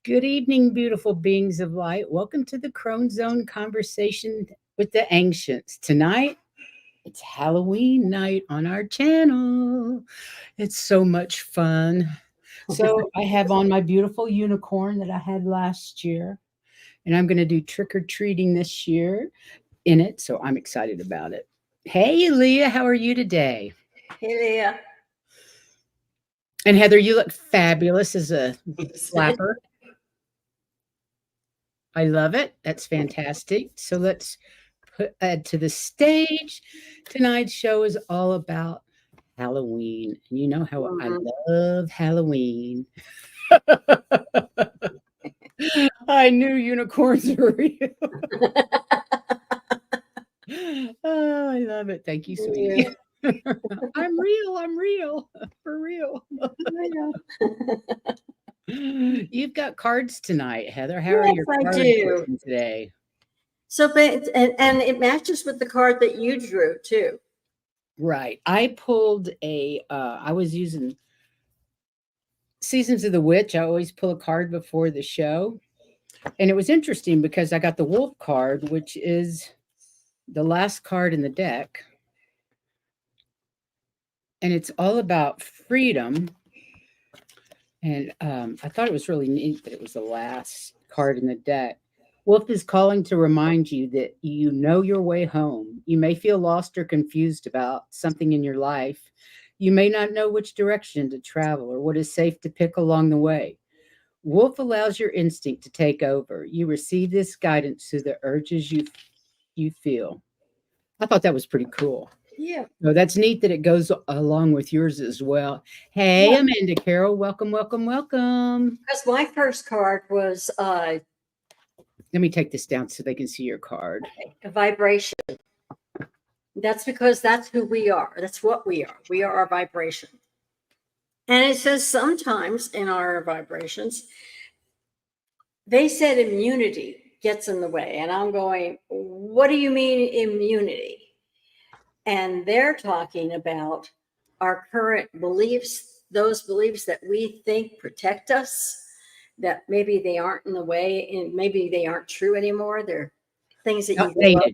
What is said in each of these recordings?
Good evening, beautiful beings of light. Welcome to the Crone Zone Conversation with the Ancients. Tonight, it's Halloween night on our channel. It's so much fun. So I have on my beautiful unicorn that I had last year, and I'm going to do trick-or-treating this year in it, so I'm excited about it. Hey, Leah, how are you today? Hey, Leah. And Heather, you look fabulous as a flapper. I love it. That's fantastic. So let's add to the stage. Tonight's show is all about Halloween. And you know how I love Halloween. I knew unicorns were real. Oh, I love it. Thank you, sweetie. I'm real. For real. You've got cards tonight, Heather. How are your cards today? So, and it matches with the card that you drew too. Right. I pulled I was using Seasons of the Witch. I always pull a card before the show. And it was interesting because I got the Wolf card, which is the last card in the deck. And it's all about freedom. And I thought it was really neat that it was the last card in the deck. Wolf is calling to remind you that you know your way home. You may feel lost or confused about something in your life. You may not know which direction to travel or what is safe to pick along the way. Wolf allows your instinct to take over. You receive this guidance through the urges you feel. I thought that was pretty cool. Yeah. So that's neat that it goes along with yours as well. Hey, yeah. Amanda Carroll, welcome. Because my first card was let me take this down so they can see your card. A vibration. That's because that's who we are. That's what we are. We are our vibration. And it says sometimes in our vibrations, they said immunity gets in the way. And I'm going, what do you mean immunity? And they're talking about our current beliefs, those beliefs that we think protect us, that maybe they aren't in the way and maybe they aren't true anymore. They're things that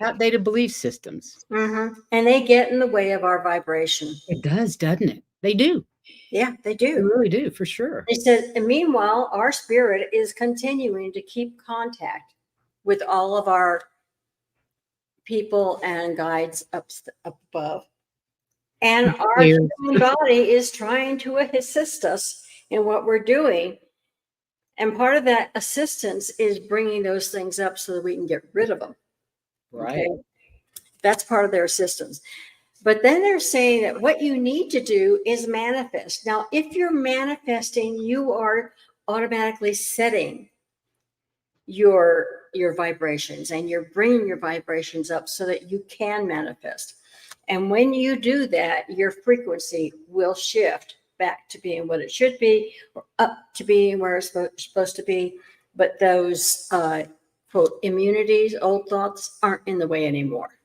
outdated belief systems. And they get in the way of our vibration. It does, doesn't it? They do. Yeah, they do. They really do, for sure. They said, and meanwhile, our spirit is continuing to keep contact with all of our people and guides up above. And our human body is trying to assist us in what we're doing. And part of that assistance is bringing those things up so that we can get rid of them. Right. Okay? That's part of their assistance. But then they're saying that what you need to do is manifest. Now, if you're manifesting, you are automatically setting your vibrations, and you're bringing your vibrations up so that you can manifest. And when you do that, your frequency will shift back to being what it should be, or up to being where it's supposed to be. But those quote immunities, old thoughts aren't in the way anymore.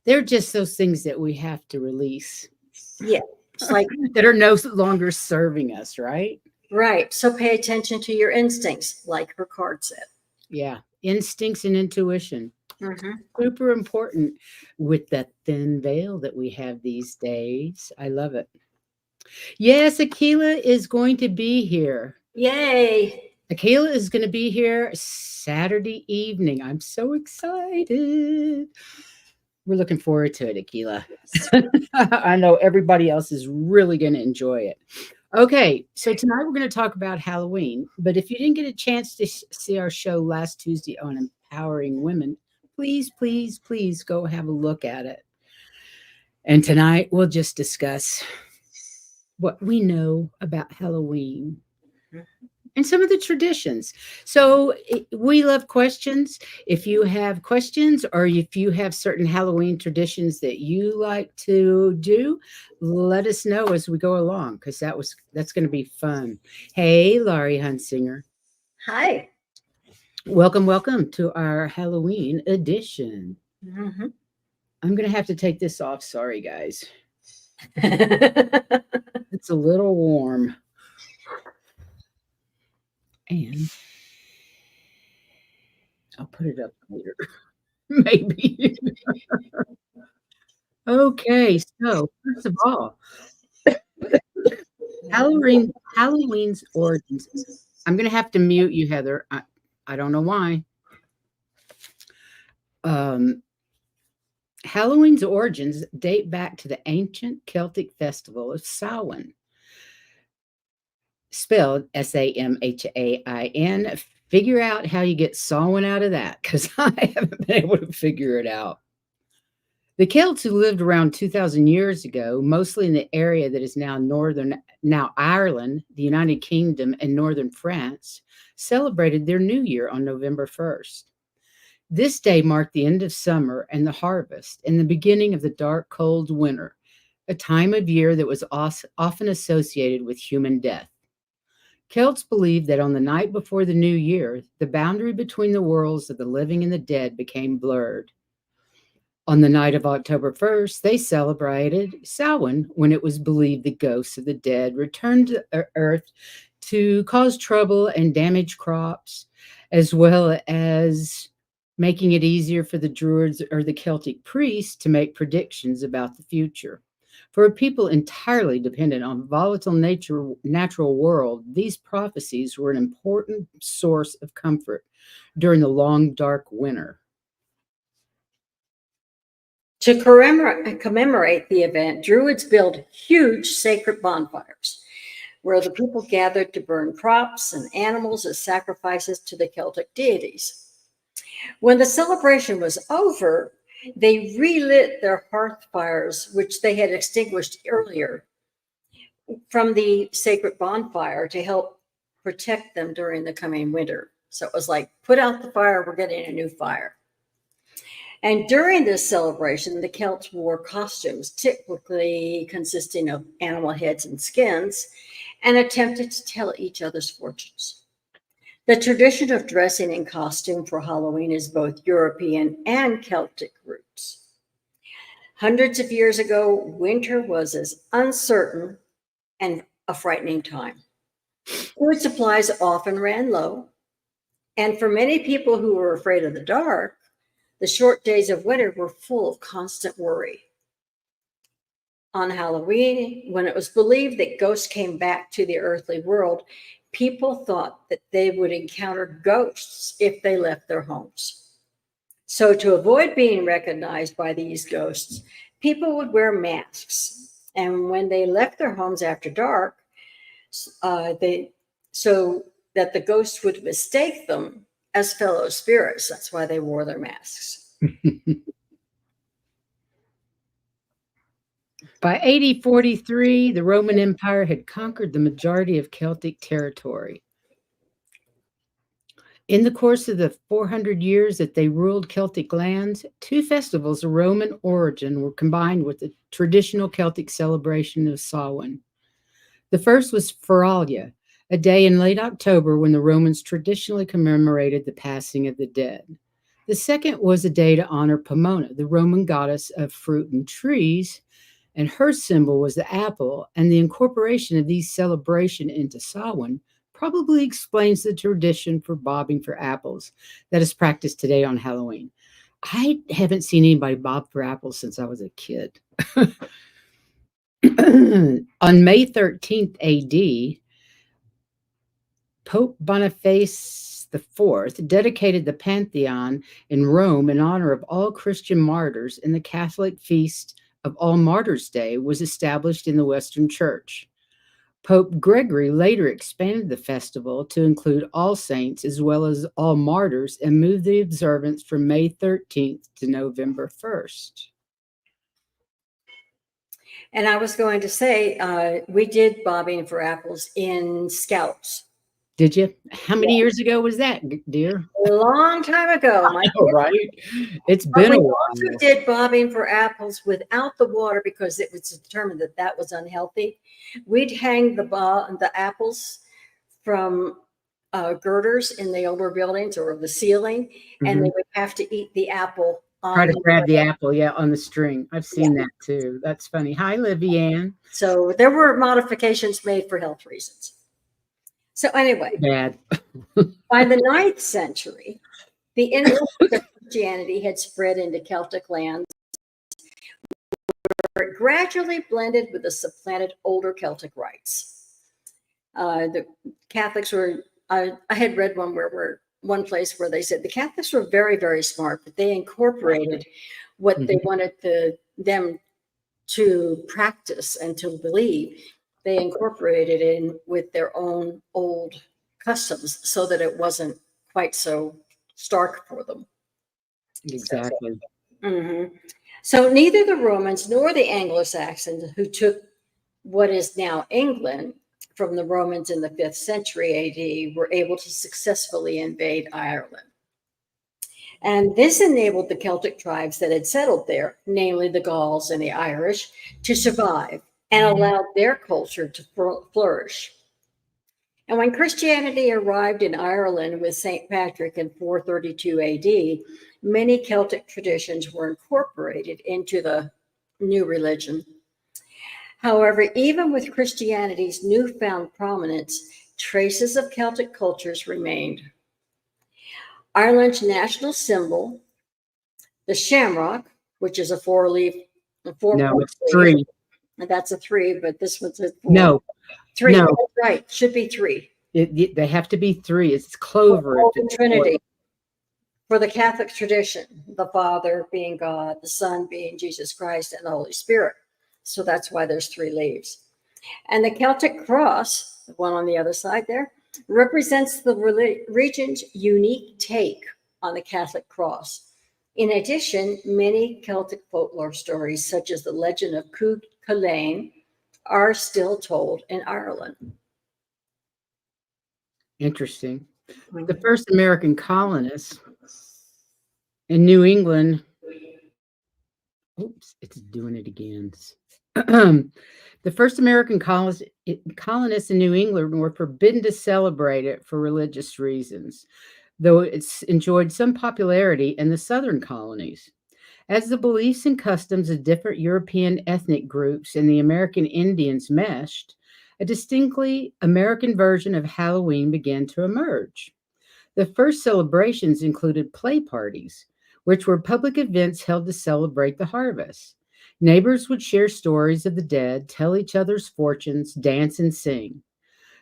They're just those things that we have to release. Yeah. It's like that are no longer serving us, right? Right. So pay attention to your instincts, like her card said. Yeah. Instincts and intuition. Super important with that thin veil that we have these days. I love it. Yes, Akila is going to be here. Yay. Akila is going to be here Saturday evening. I'm so excited. We're looking forward to it, Akila. I know everybody else is really going to enjoy it. Okay, so tonight we're going to talk about Halloween. But if you didn't get a chance to see our show last Tuesday on empowering women, please go have a look at it. And tonight we'll just discuss what we know about Halloween and some of the traditions. So we love questions. If you have questions or if you have certain Halloween traditions that you like to do, let us know as we go along because that's going to be fun. Hey, Laurie Hunsinger. Hi. Welcome to our Halloween edition. Mm-hmm. I'm going to have to take this off. Sorry, guys. It's a little warm. And I'll put it up later. Maybe. Okay, so first of all, Halloween's origins. I'm gonna have to mute you, Heather. I don't know why. Um, Halloween's origins date back to the ancient Celtic festival of Samhain, spelled Samhain. Figure out how you get Samhain out of that, because I haven't been able to figure it out. The Celts who lived around 2,000 years ago, mostly in the area that is now Ireland, the United Kingdom, and northern France, celebrated their new year on November 1st. This day marked the end of summer and the harvest and the beginning of the dark, cold winter, a time of year that was often associated with human death. Celts believed that on the night before the new year, the boundary between the worlds of the living and the dead became blurred. On the night of October 1st, they celebrated Samhain when it was believed the ghosts of the dead returned to Earth to cause trouble and damage crops, as well as making it easier for the Druids or the Celtic priests to make predictions about the future. For a people entirely dependent on volatile natural world, these prophecies were an important source of comfort during the long, dark winter. To commemorate the event, Druids built huge sacred bonfires where the people gathered to burn crops and animals as sacrifices to the Celtic deities. When the celebration was over, they relit their hearth fires, which they had extinguished earlier, from the sacred bonfire to help protect them during the coming winter. So it was like, put out the fire, we're getting a new fire. And during this celebration, the Celts wore costumes, typically consisting of animal heads and skins, and attempted to tell each other's fortunes. The tradition of dressing in costume for Halloween is both European and Celtic roots. Hundreds of years ago, winter was as uncertain and a frightening time. Food supplies often ran low, and for many people who were afraid of the dark, the short days of winter were full of constant worry. On Halloween, when it was believed that ghosts came back to the earthly world, people thought that they would encounter ghosts if they left their homes. So, to avoid being recognized by these ghosts, people would wear masks. And when they left their homes after dark, so that the ghosts would mistake them as fellow spirits. That's why they wore their masks. By AD 43, the Roman Empire had conquered the majority of Celtic territory. In the course of the 400 years that they ruled Celtic lands, two festivals of Roman origin were combined with the traditional Celtic celebration of Samhain. The first was Feralia, a day in late October when the Romans traditionally commemorated the passing of the dead. The second was a day to honor Pomona, the Roman goddess of fruit and trees, and her symbol was the apple, and the incorporation of these celebrations into Samhain probably explains the tradition for bobbing for apples that is practiced today on Halloween. I haven't seen anybody bob for apples since I was a kid. On May 13th AD, Pope Boniface IV dedicated the Pantheon in Rome in honor of all Christian martyrs, and the Catholic feast of All Martyrs' Day was established in the Western Church. Pope Gregory later expanded the festival to include all saints as well as all martyrs and moved the observance from May 13th to November 1st. And I was going to say, we did bobbing for apples in Scouts. Did you? How many years ago was that, dear? A long time ago, my Oh, kids. right. It's But been we a also while. did bobbing for apples without the water because it was determined that that was unhealthy. We'd hang the apples from girders in the older buildings or the ceiling, and they Mhm. would have to eat the apple Try on to the grab the apple, yeah, on the string. I've yeah. seen that too. That's funny. Hi, Livianne. So there were modifications made for health reasons. So anyway, Bad. by the 9th century, the influence of Christianity had spread into Celtic lands, where it gradually blended with the supplanted older Celtic rites. The Catholics were, I had read one place where they said the Catholics were very, very smart, but they incorporated what they Mhm. wanted them to practice and to believe. They incorporated in with their own old customs so that it wasn't quite so stark for them. Exactly. Mhm. So neither the Romans nor the Anglo-Saxons, who took what is now England from the Romans in the 5th century AD, were able to successfully invade Ireland. And this enabled the Celtic tribes that had settled there, namely the Gauls and the Irish, to survive and allowed their culture to flourish. And when Christianity arrived in Ireland with St. Patrick in 432 AD, many Celtic traditions were incorporated into the new religion. However, even with Christianity's newfound prominence, traces of Celtic cultures remained. Ireland's national symbol, the shamrock, which is a No, four-point it's leaf, three. and that's a 3, but this one's a 4. No, 3, no. that's right, should be 3. They have to be three. It's For clover if the it's four. Trinity, for the Catholic tradition, the Father being God, the Son being Jesus Christ, and the Holy Spirit. So that's why there's 3 leaves. And the Celtic cross, the one on the other side there, represents the region's unique take on the Catholic cross. In addition, many Celtic folklore stories, such as the legend of Cú Chulainn, are still told in Ireland. Interesting. The first American colonists in New England. Oops, it's doing it again. The first American colonists in New England were forbidden to celebrate it for religious reasons, though it's enjoyed some popularity in the southern colonies. As the beliefs and customs of different European ethnic groups and the American Indians meshed, a distinctly American version of Halloween began to emerge. The first celebrations included play parties, which were public events held to celebrate the harvest. Neighbors would share stories of the dead, tell each other's fortunes, dance, and sing.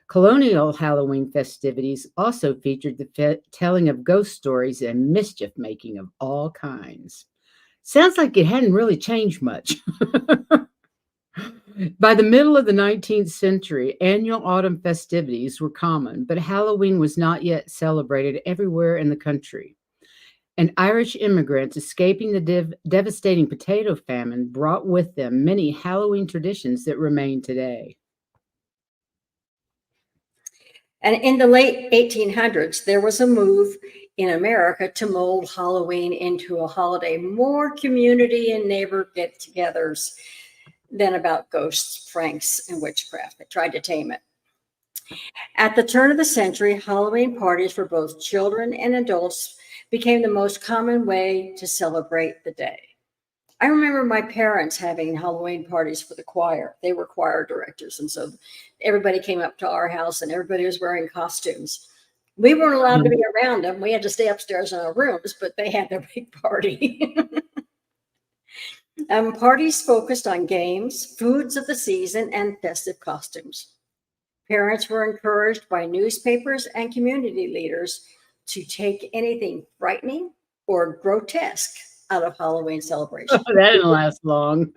Colonial Halloween festivities also featured the telling of ghost stories and mischief making of all kinds. Sounds like it hadn't really changed much. By the middle of the 19th century, annual autumn festivities were common, but Halloween was not yet celebrated everywhere in the country. And Irish immigrants escaping the devastating potato famine brought with them many Halloween traditions that remain today. And in the late 1800s, there was a move in America to mold Halloween into a holiday more community and neighbor get-togethers than about ghosts, pranks, and witchcraft. They tried to tame it. At the turn of the century, Halloween parties for both children and adults became the most common way to celebrate the day. I remember my parents having Halloween parties for the choir. They were choir directors, and so everybody came up to our house and everybody was wearing costumes. We weren't allowed to be around them. We had to stay upstairs in our rooms, but they had their big party. Parties focused on games, foods of the season, and festive costumes. Parents were encouraged by newspapers and community leaders to take anything frightening or grotesque out of Halloween celebrations. That didn't last long.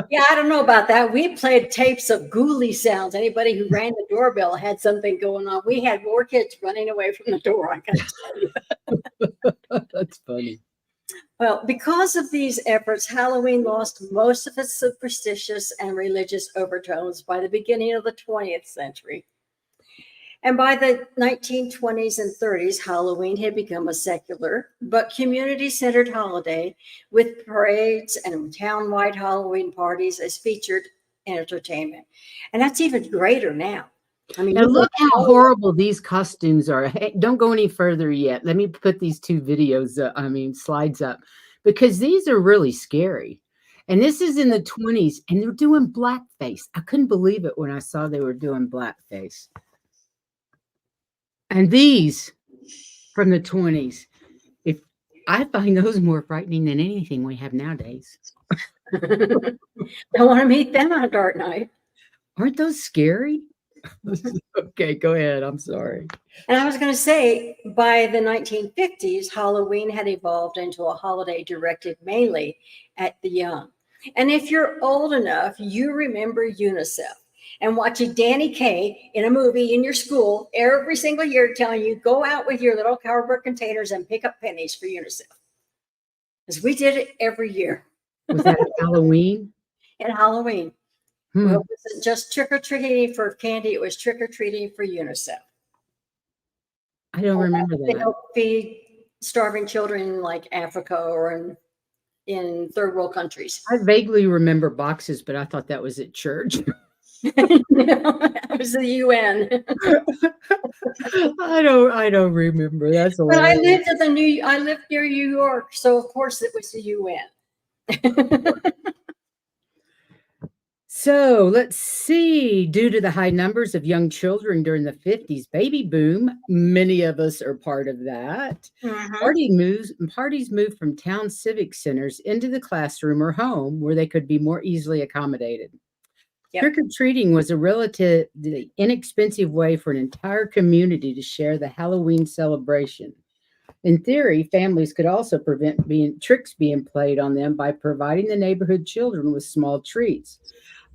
Yeah, I don't know about that. We played tapes of ghouly sounds. Anybody who rang the doorbell had something going on. We had more kids running away from the door, I can tell you. That's funny. Well, because of these efforts, Halloween lost most of its superstitious and religious overtones by the beginning of the 20th century. And by the 1920s and 30s, Halloween had become a secular but community-centered holiday with parades and town-wide Halloween parties as featured entertainment. And that's even greater now. I mean, Now look how horrible these costumes are. Hey, don't go any further yet. Let me put these two videos, slides up, because these are really scary. And this is in the 20s, and they're doing blackface. I couldn't believe it when I saw they were doing blackface. And these from the 20s, if I find those more frightening than anything we have nowadays. Don't want to meet them on a dark night. Aren't those scary? Okay, go ahead. I'm sorry. And I was going to say, by the 1950s, Halloween had evolved into a holiday directed mainly at the young. And if you're old enough, you remember UNICEF and watching Danny Kaye in a movie in your school every single year telling you, go out with your little cardboard containers and pick up pennies for UNICEF. Because we did it every year. Was that at Halloween? At Halloween. Well, it wasn't just trick-or-treating for candy. It was trick-or-treating for UNICEF. I don't remember They that. help feed starving children in like Africa or in third world countries. I vaguely remember boxes, but I thought that was at church. It was the UN. I don't remember. That's a But I lived near New York, so of course it was the UN. So let's see. Due to the high numbers of young children during the 50s baby boom, many of us are part of that. Parties moved from town civic centers into the classroom or home where they could be more easily accommodated. Yep. Trick-or-treating was a relatively inexpensive way for an entire community to share the Halloween celebration. In theory, families could also prevent tricks being played on them by providing the neighborhood children with small treats.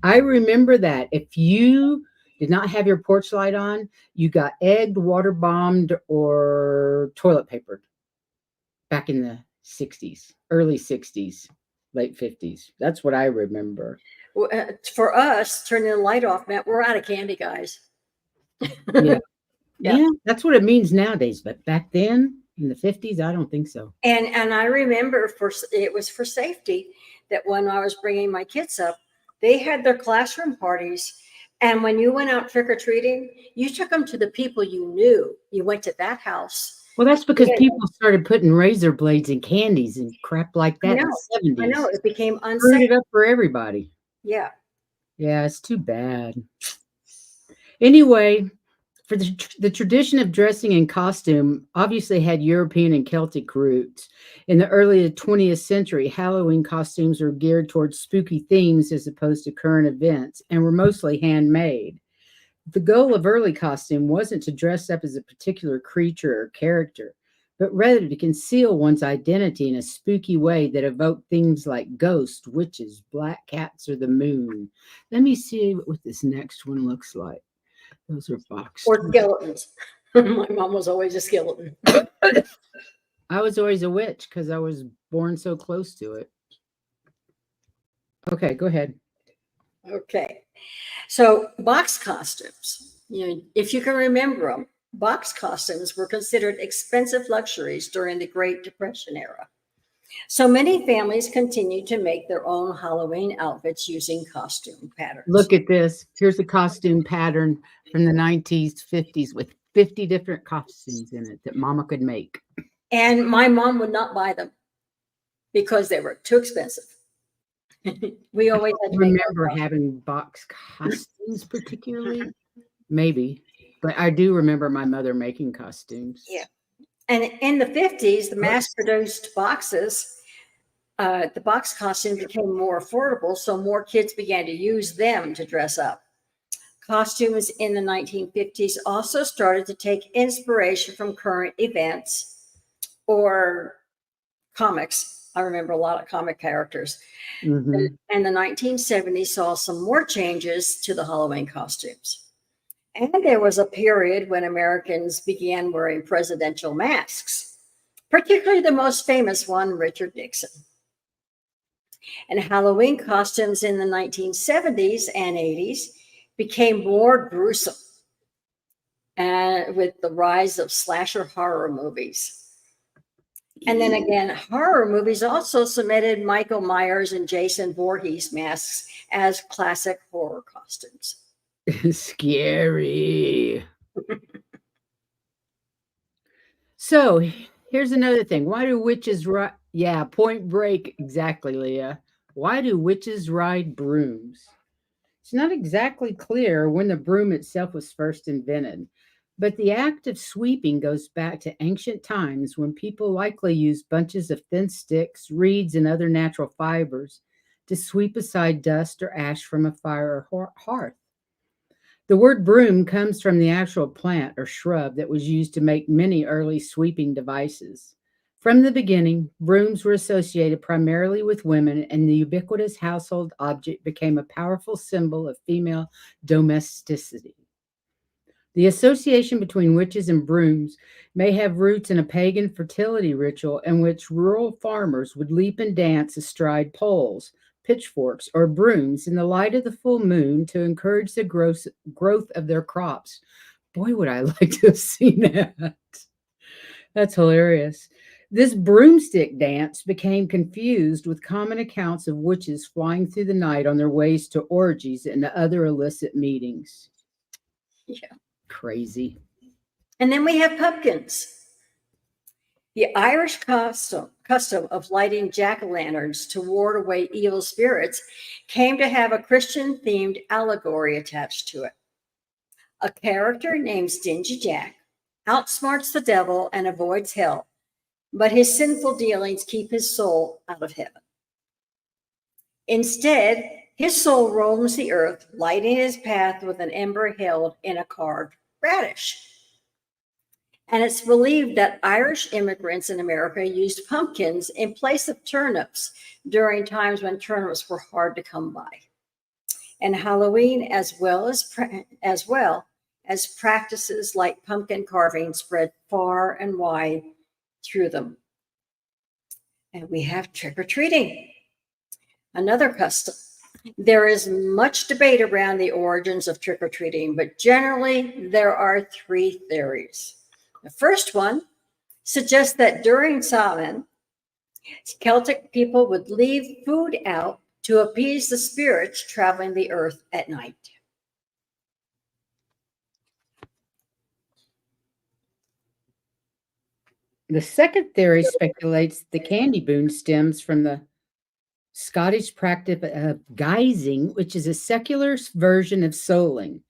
I remember that if you did not have your porch light on, you got egged, water bombed, or toilet papered back in the 60s, early 60s, late 50s. That's what I remember. For us, turning the light off meant we're out of candy, guys. Yeah. Yeah, that's what it means nowadays. But back then, in the 50s, I don't think so. And I remember it was for safety that when I was bringing my kids up, they had their classroom parties. And when you went out trick-or-treating, you took them to the people you knew. You went to that house. Well, that's because people started putting razor blades and candies and crap like that in the 70s. I know. It became unsafe. Screwed it up for everybody. Yeah. Yeah, it's too bad. Anyway, for the tradition of dressing in costume obviously had European and Celtic roots. In the early 20th century, Halloween costumes were geared towards spooky themes as opposed to current events and were mostly handmade. The goal of early costume wasn't to dress up as a particular creature or character, but rather to conceal one's identity in a spooky way that evoked things like ghosts, witches, black cats, or the moon. Let me see what this next one looks like. Those are boxed. Or skeletons. My mom was always a skeleton. I was always a witch because I was born so close to it. Okay, go ahead. Okay. So box costumes, if you can remember them, box costumes were considered expensive luxuries during the Great Depression era. So many families continued to make their own Halloween outfits using costume patterns. Look at this. Here's a costume pattern from the 1950s with 50 different costumes in it that Mama could make. And my mom would not buy them because they were too expensive. We always had to remember having box costumes particularly, maybe, but I do remember my mother making costumes. Yeah. And in the 50s, the mass-produced boxes, the box costume became more affordable, so more kids began to use them to dress up. Costumes in the 1950s also started to take inspiration from current events or comics. I remember a lot of comic characters. Mm-hmm. And the 1970s saw some more changes to the Halloween costumes. And there was a period when Americans began wearing presidential masks, particularly the most famous one, Richard Nixon. And Halloween costumes in the 1970s and 80s became more gruesome. and with the rise of slasher horror movies. And then again, horror movies also submitted Michael Myers and Jason Voorhees masks as classic horror costumes. Scary. So here's another thing. Why do witches ride? Yeah, Point Break. Exactly, Leah. Why do witches ride brooms? It's not exactly clear when the broom itself was first invented, but the act of sweeping goes back to ancient times when people likely used bunches of thin sticks, reeds, and other natural fibers to sweep aside dust or ash from a fire or hearth. The word broom comes from the actual plant or shrub that was used to make many early sweeping devices. From the beginning, brooms were associated primarily with women, and the ubiquitous household object became a powerful symbol of female domesticity. The association between witches and brooms may have roots in a pagan fertility ritual in which rural farmers would leap and dance astride poles, pitchforks, or brooms in the light of the full moon to encourage the growth of their crops. Boy, would I like to have seen that. That's hilarious. This broomstick dance became confused with common accounts of witches flying through the night on their ways to orgies and other illicit meetings. Yeah. Crazy. And then we have pumpkins. The Irish custom of lighting jack-o'-lanterns to ward away evil spirits came to have a Christian-themed allegory attached to it. A character named Stingy Jack outsmarts the devil and avoids hell, but his sinful dealings keep his soul out of heaven. Instead, his soul roams the earth, lighting his path with an ember held in a carved radish. And it's believed that Irish immigrants in America used pumpkins in place of turnips during times when turnips were hard to come by. And Halloween, as well as practices like pumpkin carving, spread far and wide through them. And we have trick-or-treating, another custom. There is much debate around the origins of trick-or-treating, but generally there are three theories. The first one suggests that during Samhain, Celtic people would leave food out to appease the spirits traveling the earth at night. The second theory speculates the candy boon stems from the Scottish practice of guising, which is a secular version of souling.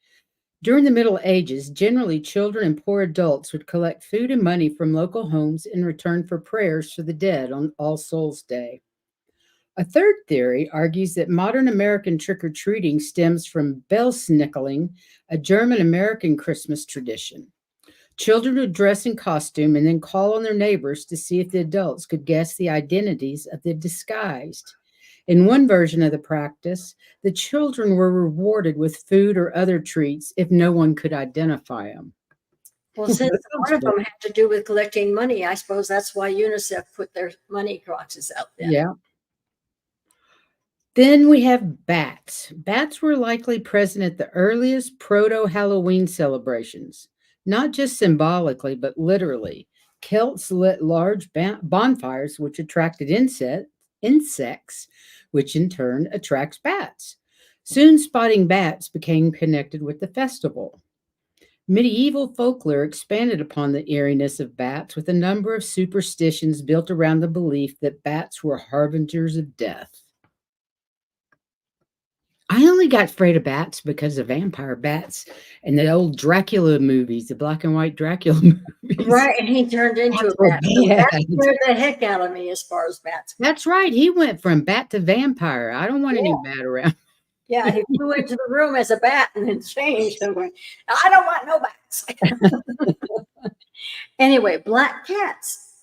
During the Middle Ages, generally children and poor adults would collect food and money from local homes in return for prayers for the dead on All Souls Day. A third theory argues that modern American trick-or-treating stems from Belsnickeling, a German-American Christmas tradition. Children would dress in costume and then call on their neighbors to see if the adults could guess the identities of the disguised. In one version of the practice, the children were rewarded with food or other treats if no one could identify them. Well, since one of them had to do with collecting money, I suppose that's why UNICEF put their money boxes out there. Yeah. Then we have bats. Bats were likely present at the earliest proto-Halloween celebrations, not just symbolically, but literally. Celts lit large bonfires, which attracted insects, which in turn attracts bats. Soon, spotting bats became connected with the festival. Medieval folklore expanded upon the eeriness of bats with a number of superstitions built around the belief that bats were harbingers of death. I only got afraid of bats because of vampire bats and the old Dracula movies, the black and white Dracula movies. Right, and he turned into a bat. So that scared the heck out of me as far as bats. That's right. He went from bat to vampire. I don't want any bat around. Yeah, he flew into the room as a bat and then changed and went, I don't want no bats. Anyway, black cats.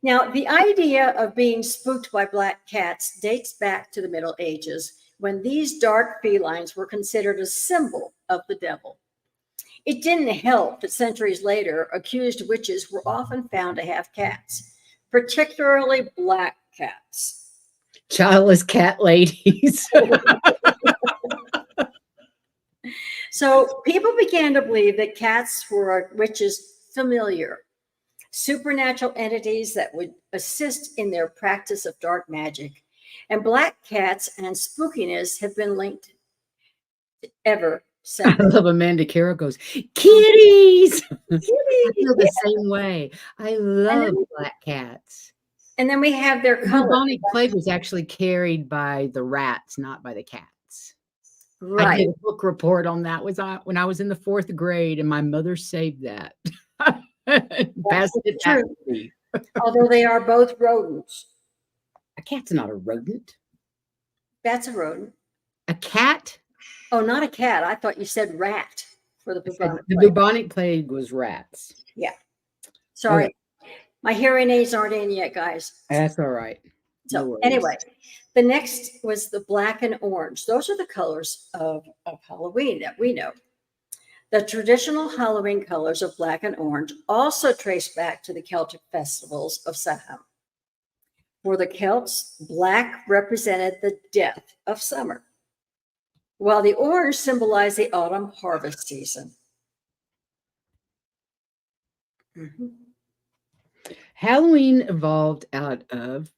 Now, the idea of being spooked by black cats dates back to the Middle Ages, when these dark felines were considered a symbol of the devil. It didn't help that centuries later, accused witches were often found to have cats, particularly black cats. Childless cat ladies. So people began to believe that cats were a witch's familiar, supernatural entities that would assist in their practice of dark magic. And black cats and spookiness have been linked ever I since. love Amanda Carroll goes, kitties. I feel the Yeah. same way. I And love then, black cats. and then we have their The color. bubonic plague was actually carried by the rats, not by the cats. I Right. did a book report on that when I was in the 4th grade, and my mother saved that. Passed it back True. to me. Although they are both rodents. A cat's not a rodent. That's a rodent. A cat? Oh, not a cat. I thought you said rat for the I said bubonic the plague. bubonic plague was rats. Yeah. Sorry. Okay. My hearing aids aren't in yet, guys. That's all right. No So worries. anyway, the next was the black and orange. Those are the colors of Halloween that we know. The traditional Halloween colors of black and orange also trace back to the Celtic festivals of Samhain. For the Celts, black represented the death of summer, while the orange symbolized the autumn harvest season. Mhm. Halloween evolved out of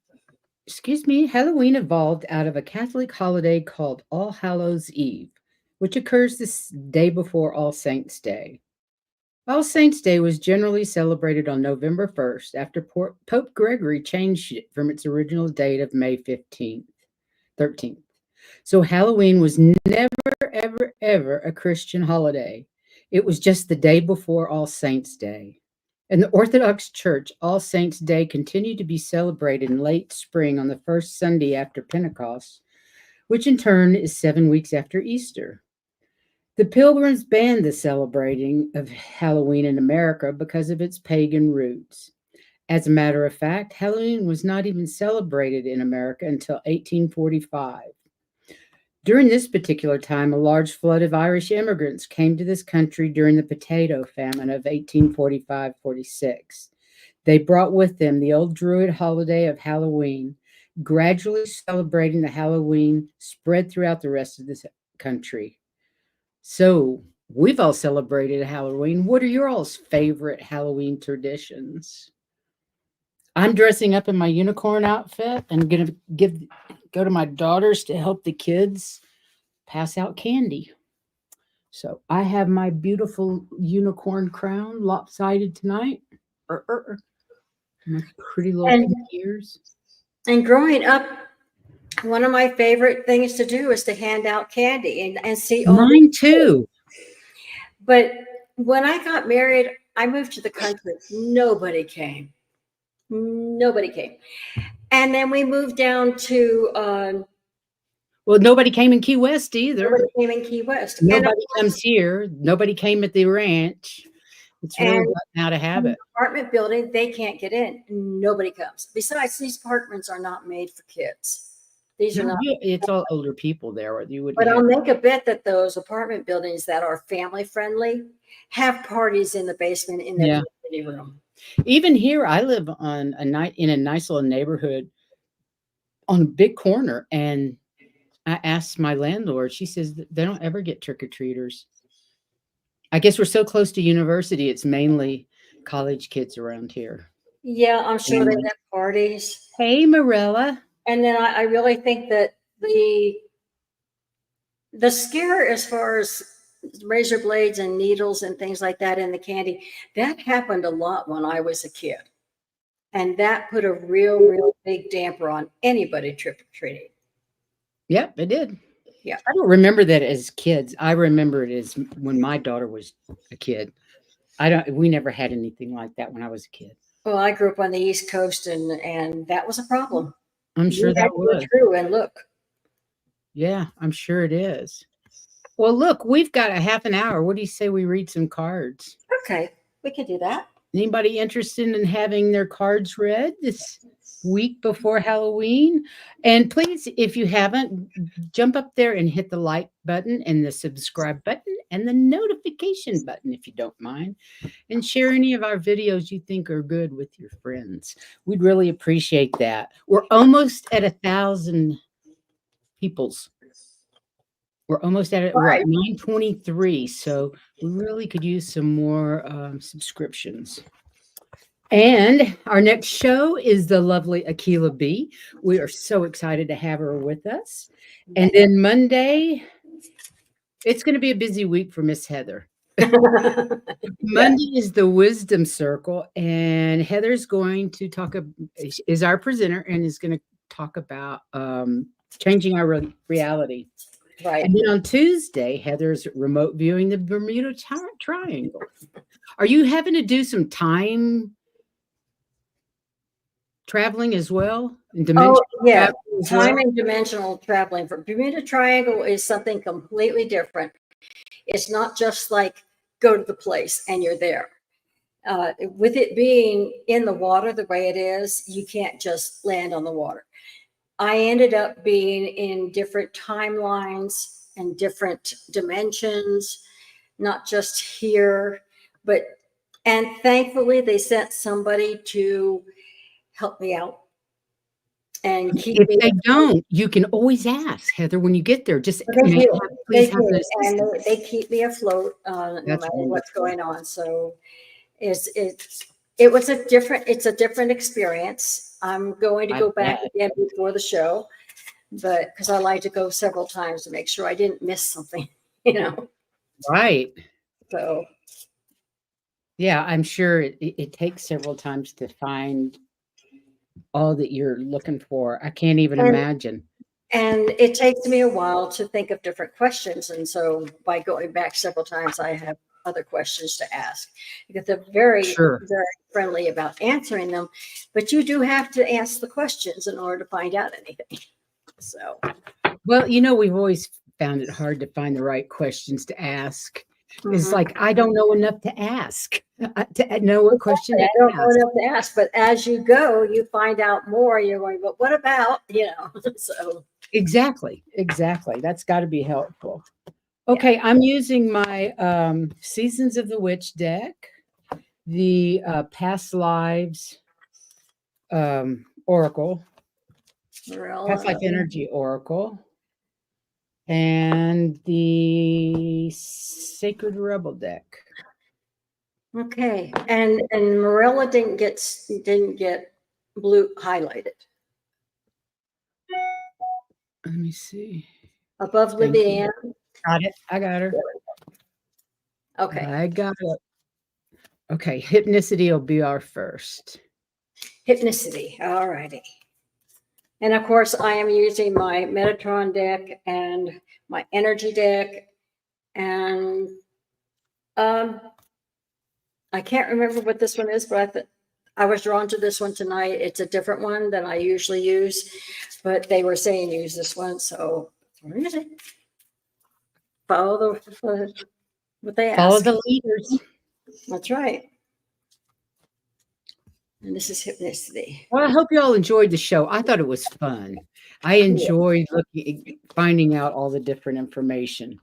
a Catholic holiday called All Hallows Eve, which occurs this day before All Saints' Day. All Saints' Day was generally celebrated on November 1st after Pope Gregory changed it from its original date of May 13th. So Halloween was never, ever, ever a Christian holiday. It was just the day before All Saints' Day. In the Orthodox Church, All Saints' Day continued to be celebrated in late spring on the first Sunday after Pentecost, which in turn is 7 weeks after Easter. The Pilgrims banned the celebrating of Halloween in America because of its pagan roots. As a matter of fact, Halloween was not even celebrated in America until 1845. During this particular time, a large flood of Irish immigrants came to this country during the potato famine of 1845-46. They brought with them the old Druid holiday of Halloween. Gradually celebrating the Halloween spread throughout the rest of this country. So we've all celebrated Halloween. What are your all's favorite Halloween traditions? I'm dressing up in my unicorn outfit and gonna go to my daughters to help the kids pass out candy. So I have my beautiful unicorn crown lopsided tonight. My pretty little And, pink ears. and growing up, one of my favorite things to do is to hand out candy and see all the Mine too. But when I got married, I moved to the country. Nobody came. Nobody came. And then we moved down to Well, nobody came in Key West either. nobody came in Key West. And, Nobody comes here. Nobody came at the ranch. It's really and gotten out of in the habit. apartment building, they can't get in. Nobody comes. Besides, these apartments are not made for kids. These are No, not. it's all older people there. You wouldn't But have. I'll make a bet that those apartment buildings that are family friendly have parties in the basement in their Yeah. living room. Even here, I live on in a nice little neighborhood on a big corner, and I asked my landlord. She says that they don't ever get trick or treaters. I guess we're so close to university. It's mainly college kids around here. Yeah, I'm sure they have parties. Hey, Marilla. And then I really think that the scare as far as razor blades and needles and things like that in the candy, that happened a lot when I was a kid. And that put a real big damper on anybody trick-or-treating. Yep, it did. Yeah. I don't remember that as kids. I remember it as when my daughter was a kid. We never had anything like that when I was a kid. Well, I grew up on the East Coast and that was a problem. I'm sure You had that to go was. through and look. Yeah, I'm sure it is. Well, look, we've got a half an hour. What do you say we read some cards? Okay, we can do that. Anybody interested in having their cards read this week before Halloween? And please, if you haven't, jump up there and hit the like button and the subscribe button and the notification button if you don't mind. And share any of our videos you think are good with your friends. We'd really appreciate that. We're almost at 1,000 peoples. We're almost at it. We're at 9:23, so we really could use some more subscriptions. And our next show is the lovely Akila B. We are so excited to have her with us. And then Monday, it's going to be a busy week for Miss Heather. Monday is the Wisdom Circle, and Heather's going to is our presenter and is going to talk about changing our reality. Right. And then on Tuesday, Heather's remote viewing the Bermuda Triangle. Are you having to do some time traveling as well? Oh, yeah. Time and dimensional traveling for Bermuda Triangle is something completely different. It's not just like go to the place and you're there. With it being in the water the way it is, you can't just land on the water. I ended up being in different timelines and different dimensions, not just here, and thankfully they sent somebody to help me out. And if they don't, you can always ask Heather when you get there. Just they keep me afloat no matter what's going on. So it's a different experience. I'm going to go back again before the show, but because I like to go several times to make sure I didn't miss something, Right. So yeah, I'm sure it takes several times to find all that you're looking for. I can't even imagine. And it takes me a while to think of different questions. And so by going back several times, I have other questions to ask because they're very friendly about answering them. But you do have to ask the questions in order to find out anything. So, well, we've always found it hard to find the right questions to ask. It's like, I don't know enough to ask, to know what question to ask. I don't know enough to ask, but as you go, you find out more. You're going, but what about, so. Exactly. That's got to be helpful. Okay, yeah. I'm using my Seasons of the Witch deck, the Past Lives Oracle, Past Life Energy Oracle, and the Sacred Rebel deck. Okay, and Marilla didn't get blue highlighted. Let me see. Above Libby Ann. Got it. I got her. Okay. I got it. Okay, Hypnicity will be our first. Hypnicity. All righty. And of course, I am using my Metatron deck and my energy deck. And I can't remember what this one is, but I was drawn to this one tonight. It's a different one than I usually use, but they were saying use this one. So follow what they ask. Follow the leaders. That's right. And this is Hypnicity. Well, I hope you all enjoyed the show. I thought it was fun. I enjoyed finding out all the different information.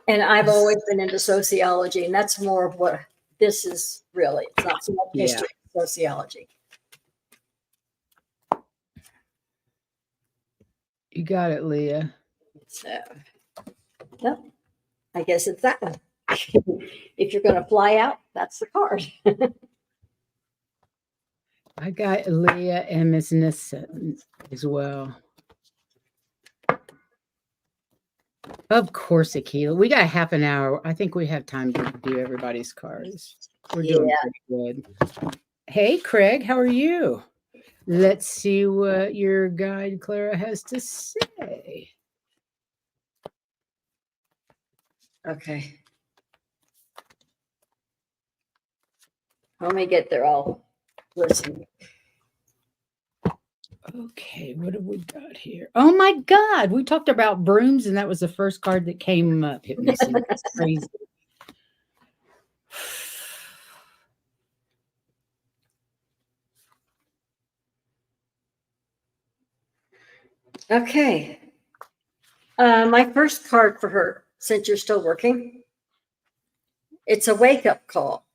And I've always been into sociology, and that's more of what this is really. It's not so much history, sociology. You got it, Leah. So, yep. I guess it's that one. If you're going to fly out, that's the card. I got Leah and Miss Nissa as well. Of course, Akila. We got half an hour. I think we have time to do everybody's cards. We're doing pretty good. Hey, Craig, how are you? Let's see what your guide, Clara, has to say. Okay. Let me get there. I'll listen. Okay, what have we got here? Oh my God, we talked about brooms, and that was the first card that came up. Hypnicity. That's crazy. Okay. My first card for her, since you're still working, it's a wake-up call.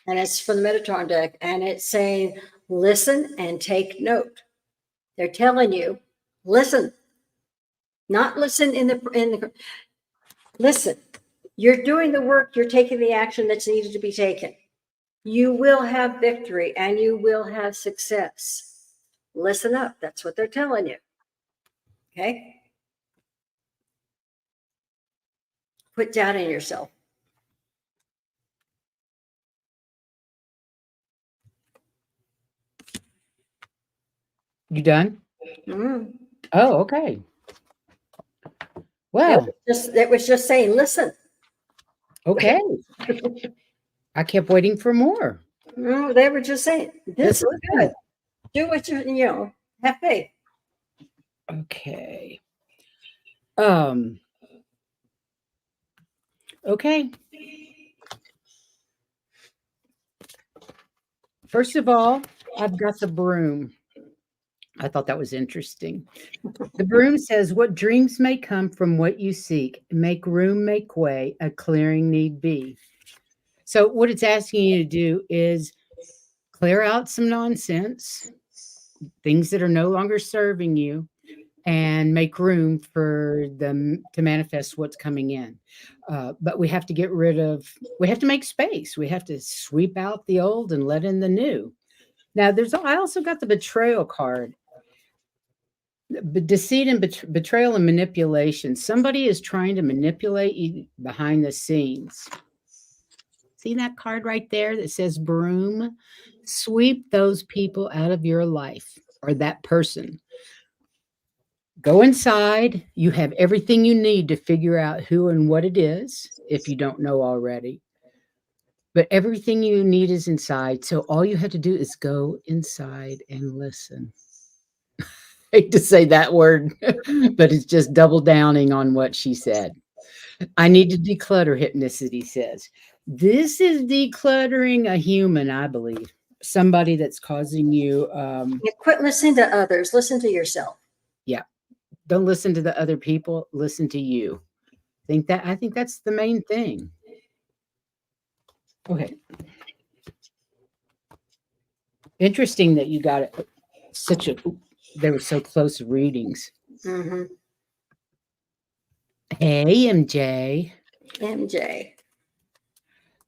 And it's from the Metatron deck, and it's saying, listen and take note. They're telling you, listen, not listen in the Listen, you're doing the work, you're taking the action that's needed to be taken. You will have victory and you will have success. Listen up. That's what they're telling you. Okay? Put doubt in yourself. You done? Mm. Oh, okay. Well, It was just saying, listen. okay. I kept waiting for more. No, they were just saying, this Just is listen. good. Do what have faith. Okay. Okay. First of all, I've got the broom. I thought that was interesting. The broom says, "What dreams may come from what you seek. Make room, make way, a clearing need be." So, what it's asking you to do is clear out some nonsense, things that are no longer serving you, and make room for them to manifest what's coming in. But we have to we have to make space. We have to sweep out the old and let in the new. Now, I also got the betrayal card. Deceit and betrayal and manipulation. Somebody is trying to manipulate you behind the scenes. See that card right there that says broom? Sweep those people out of your life, or that person. Go inside. You have everything you need to figure out who and what it is if you don't know already. But everything you need is inside. So all you have to do is go inside and listen. I hate to say that word, but it's just double downing on what she said. I need to declutter, Hypnicity says. This is decluttering a human, I believe. Somebody that's causing you, Quit listening to others. Listen to yourself. yeah. Don't listen to the other people. Listen to you. I think that's the main thing. Okay. Interesting that you got it. They were so close readings. Mm-hmm. Hey, MJ. MJ.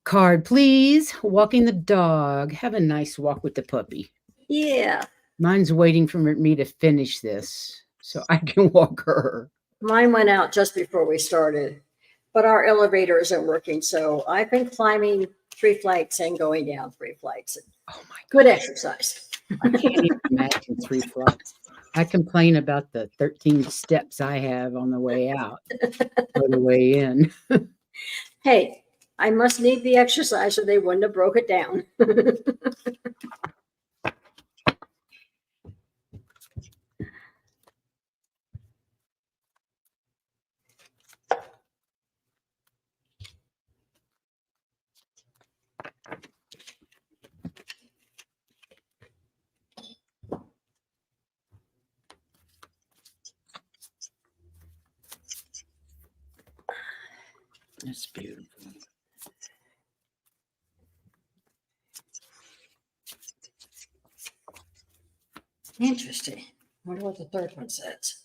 Card, please. Walking the dog. Have a nice walk with the puppy. Yeah. Mine's waiting for me to finish this so I can walk her. Mine went out just before we started, but our elevator isn't working. So I've been climbing 3 flights and going down 3 flights. Oh my God. Good exercise. I can't even imagine 3 flights. I complain about the 13 steps I have on the way out or the way in. Hey, I must need the exercise or they wouldn't have broke it down. That's beautiful. Interesting. Wonder what the third one says.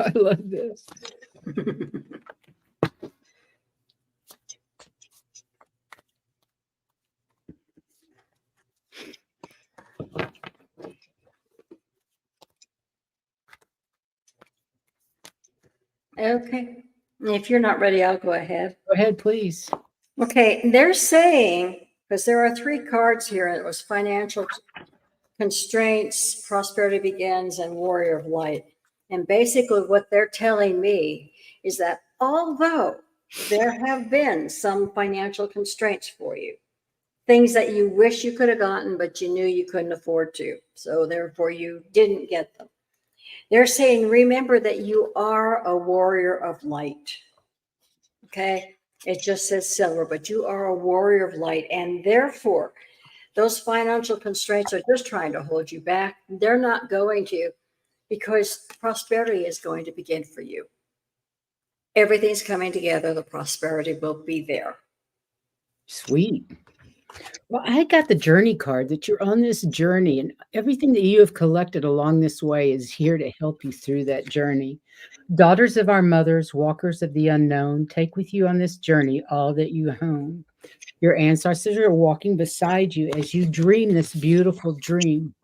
I love this. Okay. If you're not ready, I'll go ahead. Go ahead, please. Okay. They're saying, because there are 3 cards here, and it was financial constraints, prosperity begins, and warrior of light. And basically, what they're telling me is that although there have been some financial constraints for you, things that you wish you could have gotten, but you knew you couldn't afford to. So therefore, you didn't get them. They're saying, remember that you are a warrior of light. Okay. It just says silver, but you are a warrior of light. And therefore, those financial constraints are just trying to hold you back. They're not going to, because prosperity is going to begin for you. everything's coming together. The prosperity will be there. Sweet. Well, I got the journey card that you're on this journey, and everything that you have collected along this way is here to help you through that journey. Daughters of our mothers, walkers of the unknown, take with you on this journey all that you own. Your ancestors are walking beside you as you dream this beautiful dream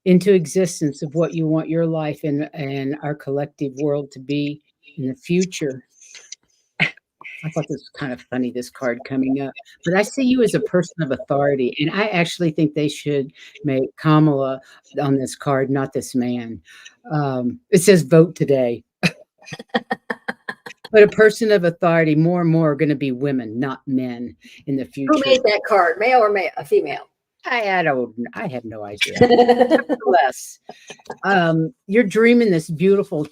into existence of what you want your life and our collective world to be in the future. I thought this was kind of funny, this card coming up. But I see you as a person of authority, and I actually think they should make Kamala on this card, not this man. It says vote today. But a person of authority, more and more are going to be women, not men in the Who future. made that card, male or female? I have no idea. Nevertheless, you're dreaming this beautiful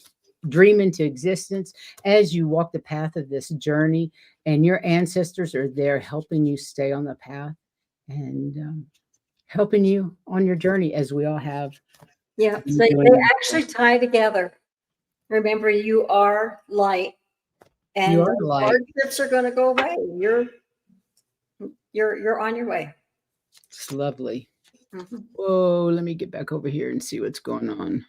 dream into existence as you walk the path of this journey, and your ancestors are there helping you stay on the path and helping you on your journey, as we all have. Yeah, they actually tie together. Remember, you are light, and You are light. hardships are going to go away. You're on your way. It's lovely. Mm-hmm. Whoa, let me get back over here and see what's going on.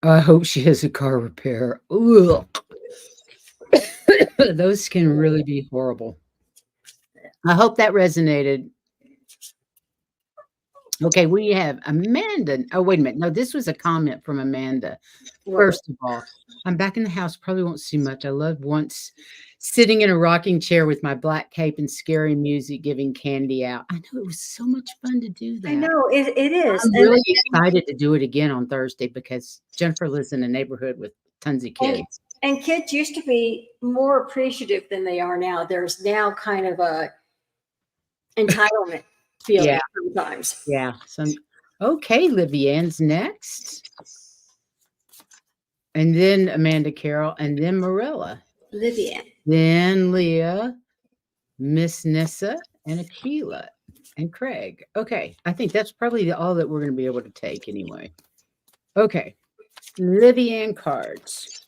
I hope she has a car repair. Ugh. Those can really be horrible. I hope that resonated. Okay, we have Amanda. Oh, wait a minute. No, this was a comment from Amanda. First of all, I'm back in the house. Probably won't see much. I loved once sitting in a rocking chair with my black cape and scary music, giving candy out. I know it was so much fun to do that. I know it is. I'm really excited to do it again on Thursday because Jennifer lives in a neighborhood with tons of kids. And kids used to be more appreciative than they are now. There's now kind of a entitlement feeling sometimes. Yeah. Okay, Livianne's next. And then Amanda Carroll, and then Marilla. Livianne. Then Leah, Miss Nissa, and Akila, and Craig. Okay, I think that's probably all that we're going to be able to take anyway. Okay, Livianne cards.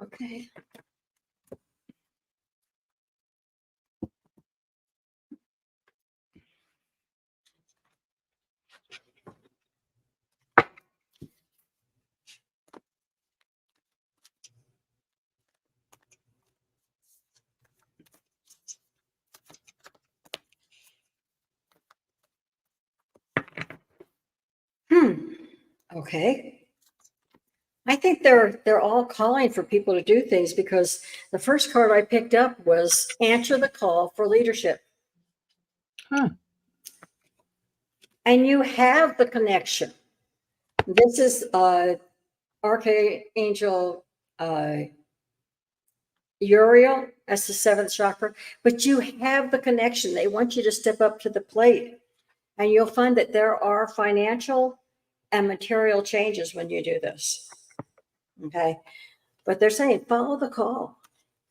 Okay. Okay. I think they're all calling for people to do things because the first card I picked up was answer the call for leadership. Huh. And you have the connection. This is Archangel Uriel. That's the 7th chakra. But you have the connection. They want you to step up to the plate. And you'll find that there are financial and material changes when you do this. Okay. But they're saying, follow the call.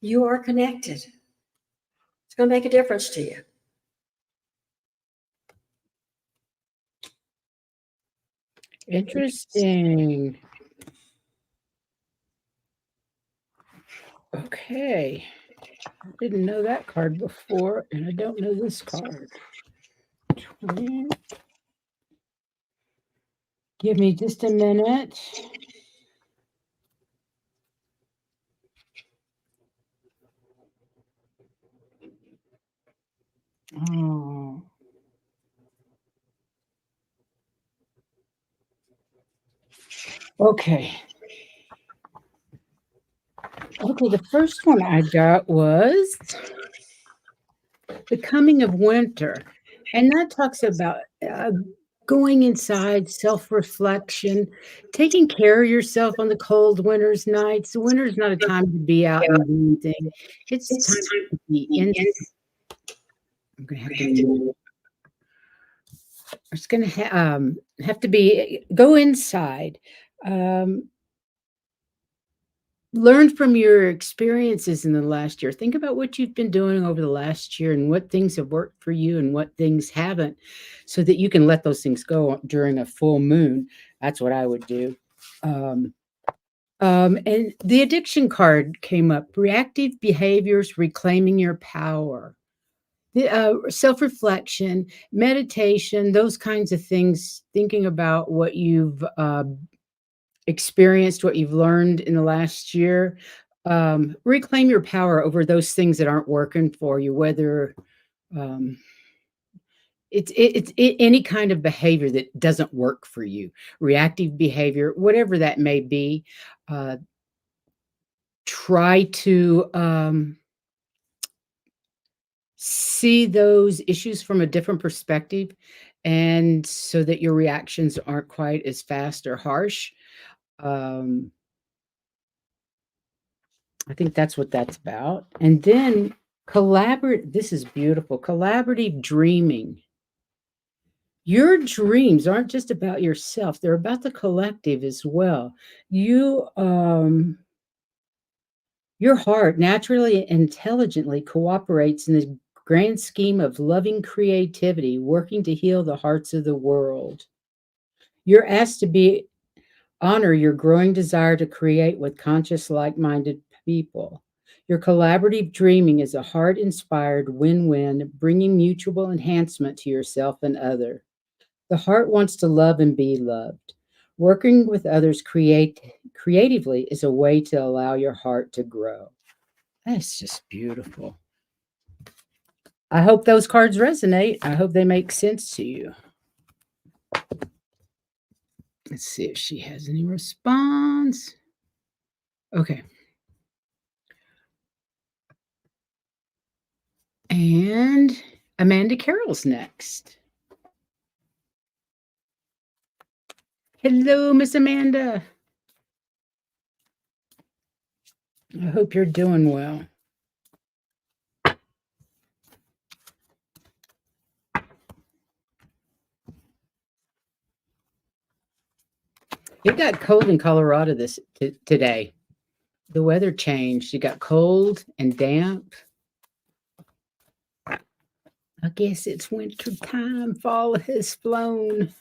You are connected. It's going to make a difference to you. Interesting. Okay. I didn't know that card before, and I don't know this card. Give me just a minute. Oh. Okay. Okay, the first one I got was the coming of winter. And that talks about going inside, self-reflection, taking care of yourself on the cold winter's nights. The winter's not a time to be out and doing things. It's time to be in. I'm gonna have to mute. It's gonna have to be go inside. Um, Learn from your experiences in the last year. Think about what you've been doing over the last year and what things have worked for you and what things haven't, so that you can let those things go during a full moon. That's what I would do. Um, and the addiction card came up: reactive behaviors, reclaiming your power. The self reflection, meditation, those kinds of things, thinking about what you've experienced, what you've learned in the last year. Reclaim your power over those things that aren't working for you, whether um, any kind of behavior that doesn't work for you, reactive behavior, whatever that may be. Uh, Try to see those issues from a different perspective, and so that your reactions aren't quite as fast or harsh. Um, I think that's what that's about. And then collaborate. This is beautiful. Collaborative dreaming. Your dreams aren't just about yourself, they're about the collective as well. You, your heart naturally and intelligently cooperates in the grand scheme of loving creativity, working to heal the hearts of the world. You're asked to be honor your growing desire to create with conscious, like minded people. Your collaborative dreaming is a heart inspired win win, bringing mutual enhancement to yourself and other. The heart wants to love and be loved. Working with others creatively is a way to allow your heart to grow. That's just beautiful. I hope those cards resonate. I hope they make sense to you. Let's see if she has any response. Okay. And Amanda Carroll's next. Hello, Miss Amanda. I hope you're doing well. It got cold in Colorado today. The weather changed. It got cold and damp. I guess it's winter time. Fall has flown.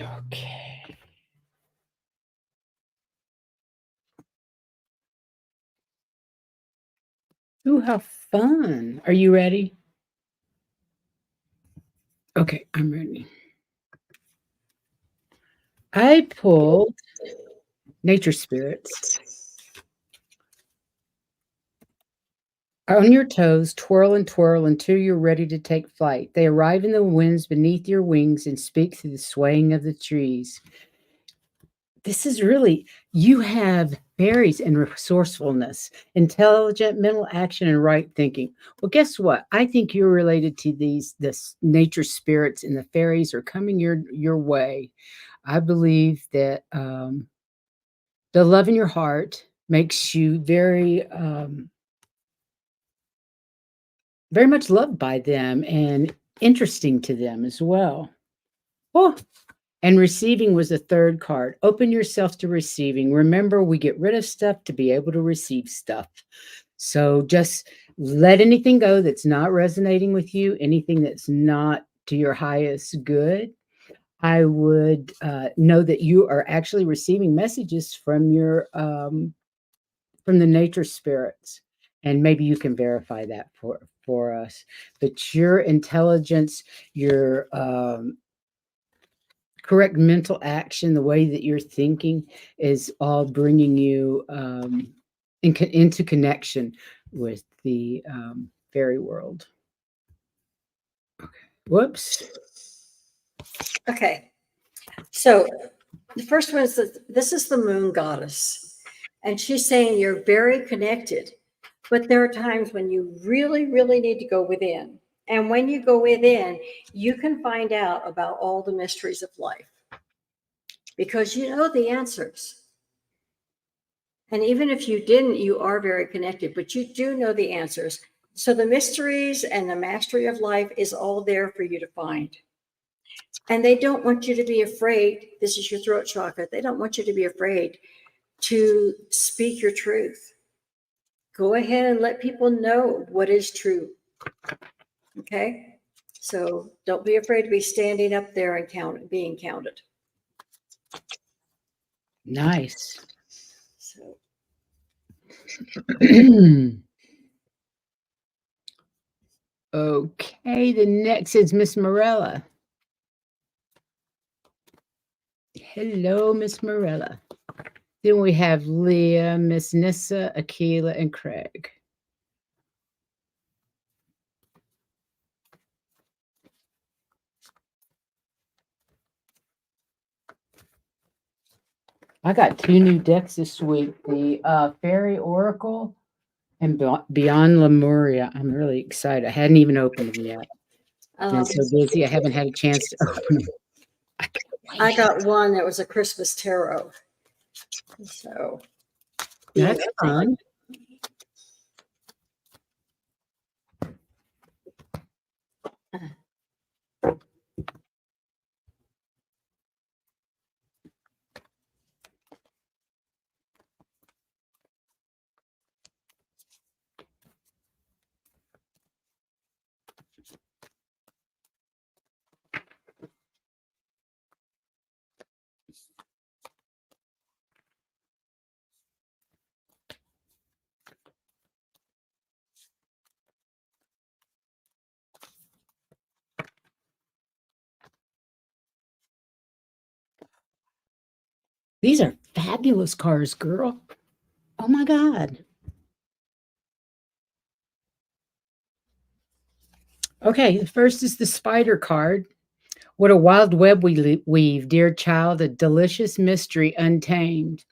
Okay. Ooh, how fun. Are you ready? Okay, I'm ready. I pulled Nature Spirits. On your toes, twirl until you're ready to take flight. They arrive in the winds beneath your wings and speak through the swaying of the trees. This is really, you have berries and resourcefulness, intelligent mental action, and right thinking. Well, guess what? I think you're related to this nature spirits, and the fairies are coming your way. I believe that the love in your heart makes you very much loved by them and interesting to them as well. Oh, and receiving was the third card. Open yourself to receiving. Remember, we get rid of stuff to be able to receive stuff. So just let anything go that's not resonating with you, anything that's not to your highest good. I would know that you are actually receiving messages from from the nature spirits, and maybe you can verify that for us. But your intelligence, your correct mental action, the way that you're thinking is all bringing you into connection with the fairy world. Okay. Whoops. Okay. So the first one is that this is the moon goddess. And she's saying you're very connected, but there are times when you really, really need to go within. And when you go within, you can find out about all the mysteries of life because you know the answers. And even if you didn't, you are very connected, but you do know the answers. So the mysteries and the mastery of life is all there for you to find. And they don't want you to be afraid. This is your throat chakra. They don't want you to be afraid to speak your truth. Go ahead and let people know what is true. Okay? So don't be afraid to be standing up there and being counted. Nice. So okay, the next is Miss Morella. Hello, Miss Morella. Then we have Leah, Miss Nissa, Akila, and Craig. I got 2 new decks this week, the Fairy Oracle and Beyond Lemuria. I'm really excited. I hadn't even opened them yet. Been so busy, I haven't had a chance to open them. I got one that was a Christmas tarot. So That's fun. These are fabulous cards, girl. Oh my God. Okay, the first is the spider card. What a wild web we weave, dear child, a delicious mystery untamed.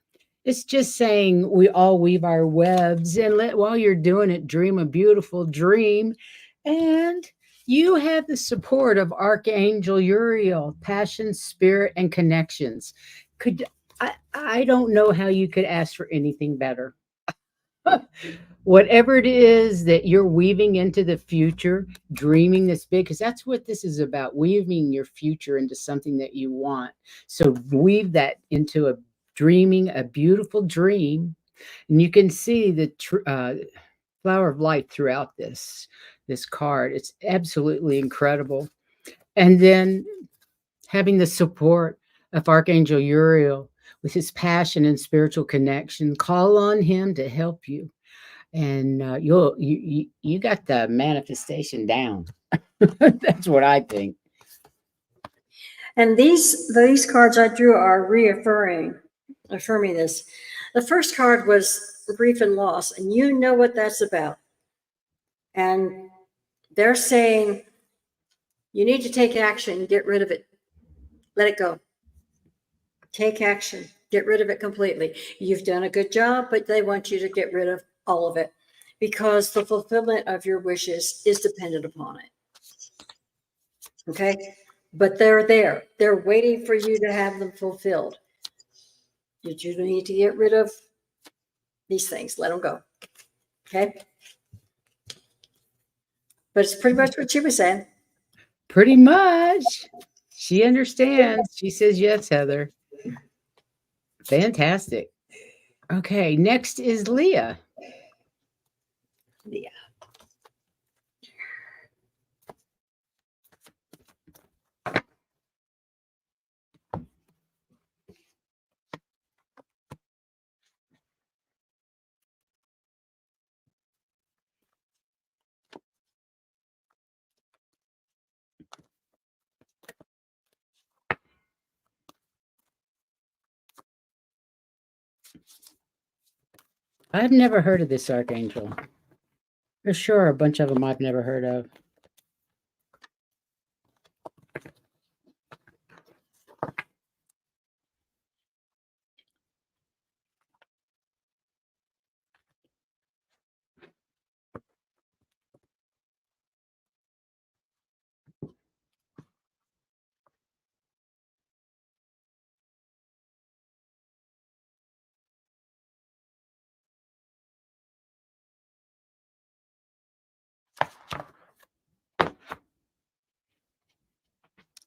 It's just saying we all weave our webs and while you're doing it, dream a beautiful dream. And you have the support of Archangel Uriel, passion, spirit, and connections. I don't know how you could ask for anything better. Whatever it is that you're weaving into the future, dreaming this big, because that's what this is about, weaving your future into something that you want. So weave that into dreaming a beautiful dream. And you can see the flower of light throughout this card. It's absolutely incredible. And then having the support of Archangel Uriel with his passion and spiritual connection, call on him to help you and you got the manifestation down. That's what I think. and these cards I drew are affirming this. The first card was grief and loss, and you know what that's about. And they're saying you need to take action, get rid of it, let it go. Take action, get rid of it completely. You've done a good job, but they want you to get rid of all of it because the fulfillment of your wishes is dependent upon it. Okay? But they're there. They're waiting for you to have them fulfilled. You need to get rid of these things. Let them go. Okay? But it's pretty much what she was saying. Pretty much. She understands. She says yes, Heather. Fantastic. Okay, next is Leah. Yeah. I've never heard of this archangel. There's sure a bunch of them I've never heard of.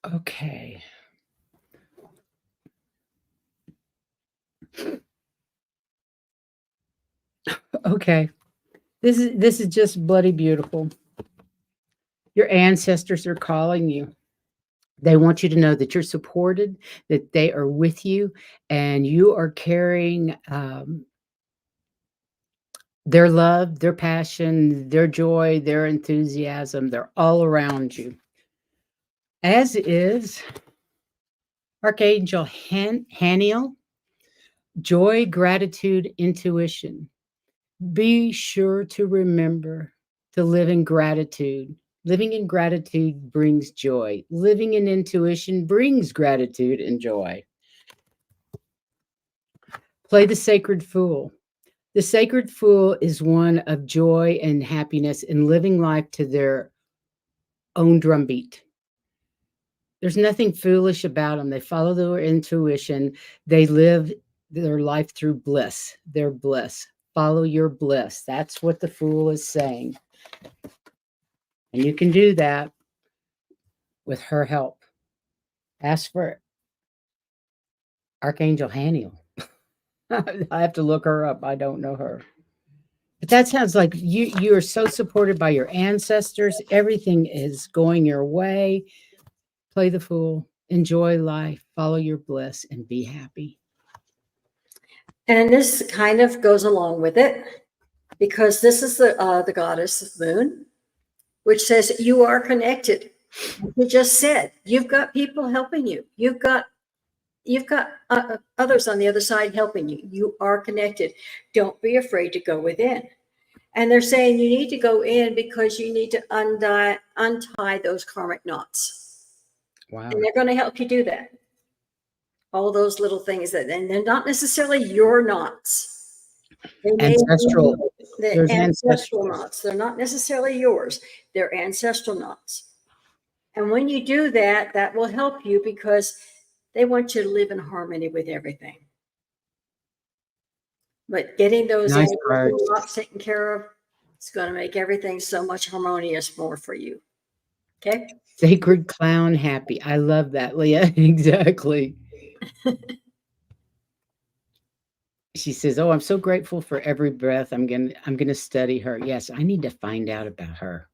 Okay. Okay. This is just bloody beautiful. Your ancestors are calling you. They want you to know that you're supported, that they are with you, and you are carrying their love, their passion, their joy, their enthusiasm. They're all around you. As is Archangel Haniel, joy, gratitude, intuition. Be sure to remember to live in gratitude. Living in gratitude brings joy. Living in intuition brings gratitude and joy. Play the sacred fool. The sacred fool is one of joy and happiness in living life to their own drumbeat. There's nothing foolish about them. They follow their intuition. They live their life through bliss. Their bliss. Follow your bliss. That's what the fool is saying. And you can do that with her help. Ask for Archangel Haniel. I have to look her up. I don't know her. But that sounds like you are so supported by your ancestors. Everything is going your way. Play the fool. Enjoy life. Follow your bliss and be happy. And this kind of goes along with it, because this is the goddess Moon, which says you are connected. You just said you've got people helping you. You've got others on the other side helping you. You are connected. Don't be afraid to go within. And they're saying you need to go in because you need to untie those karmic knots. Wow. And they're going to help you do that. All those little things and they're not necessarily your knots. They may Ancestral. be the ancestral knots. They're not necessarily yours. They're ancestral knots. And when you do that, that will help you because they want you to live in harmony with everything. But getting those knots taken care of, it's going to make everything so much harmonious more for you. Okay? Sacred clown happy. I love that, Leah. Exactly. She says, "Oh, I'm so grateful for every breath. I'm gonna study her." Yes, I need to find out about her.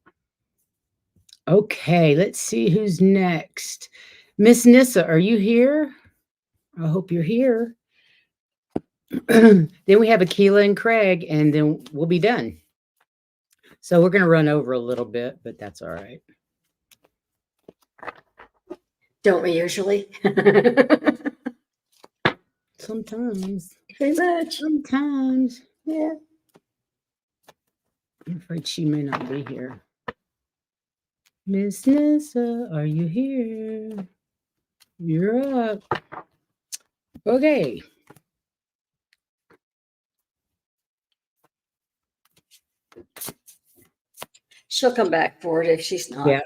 Okay, let's see who's next. Miss Nissa, are you here? I hope you're here. Then we have Akila and Craig, and then we'll be done. So we're gonna run over a little bit, but that's all right. Don't we usually? Sometimes. Pretty much. Sometimes. Yeah. I'm afraid she may not be here. Miss Nissa, are you here? You're up. Okay. She'll come back for it if she's not. Yeah.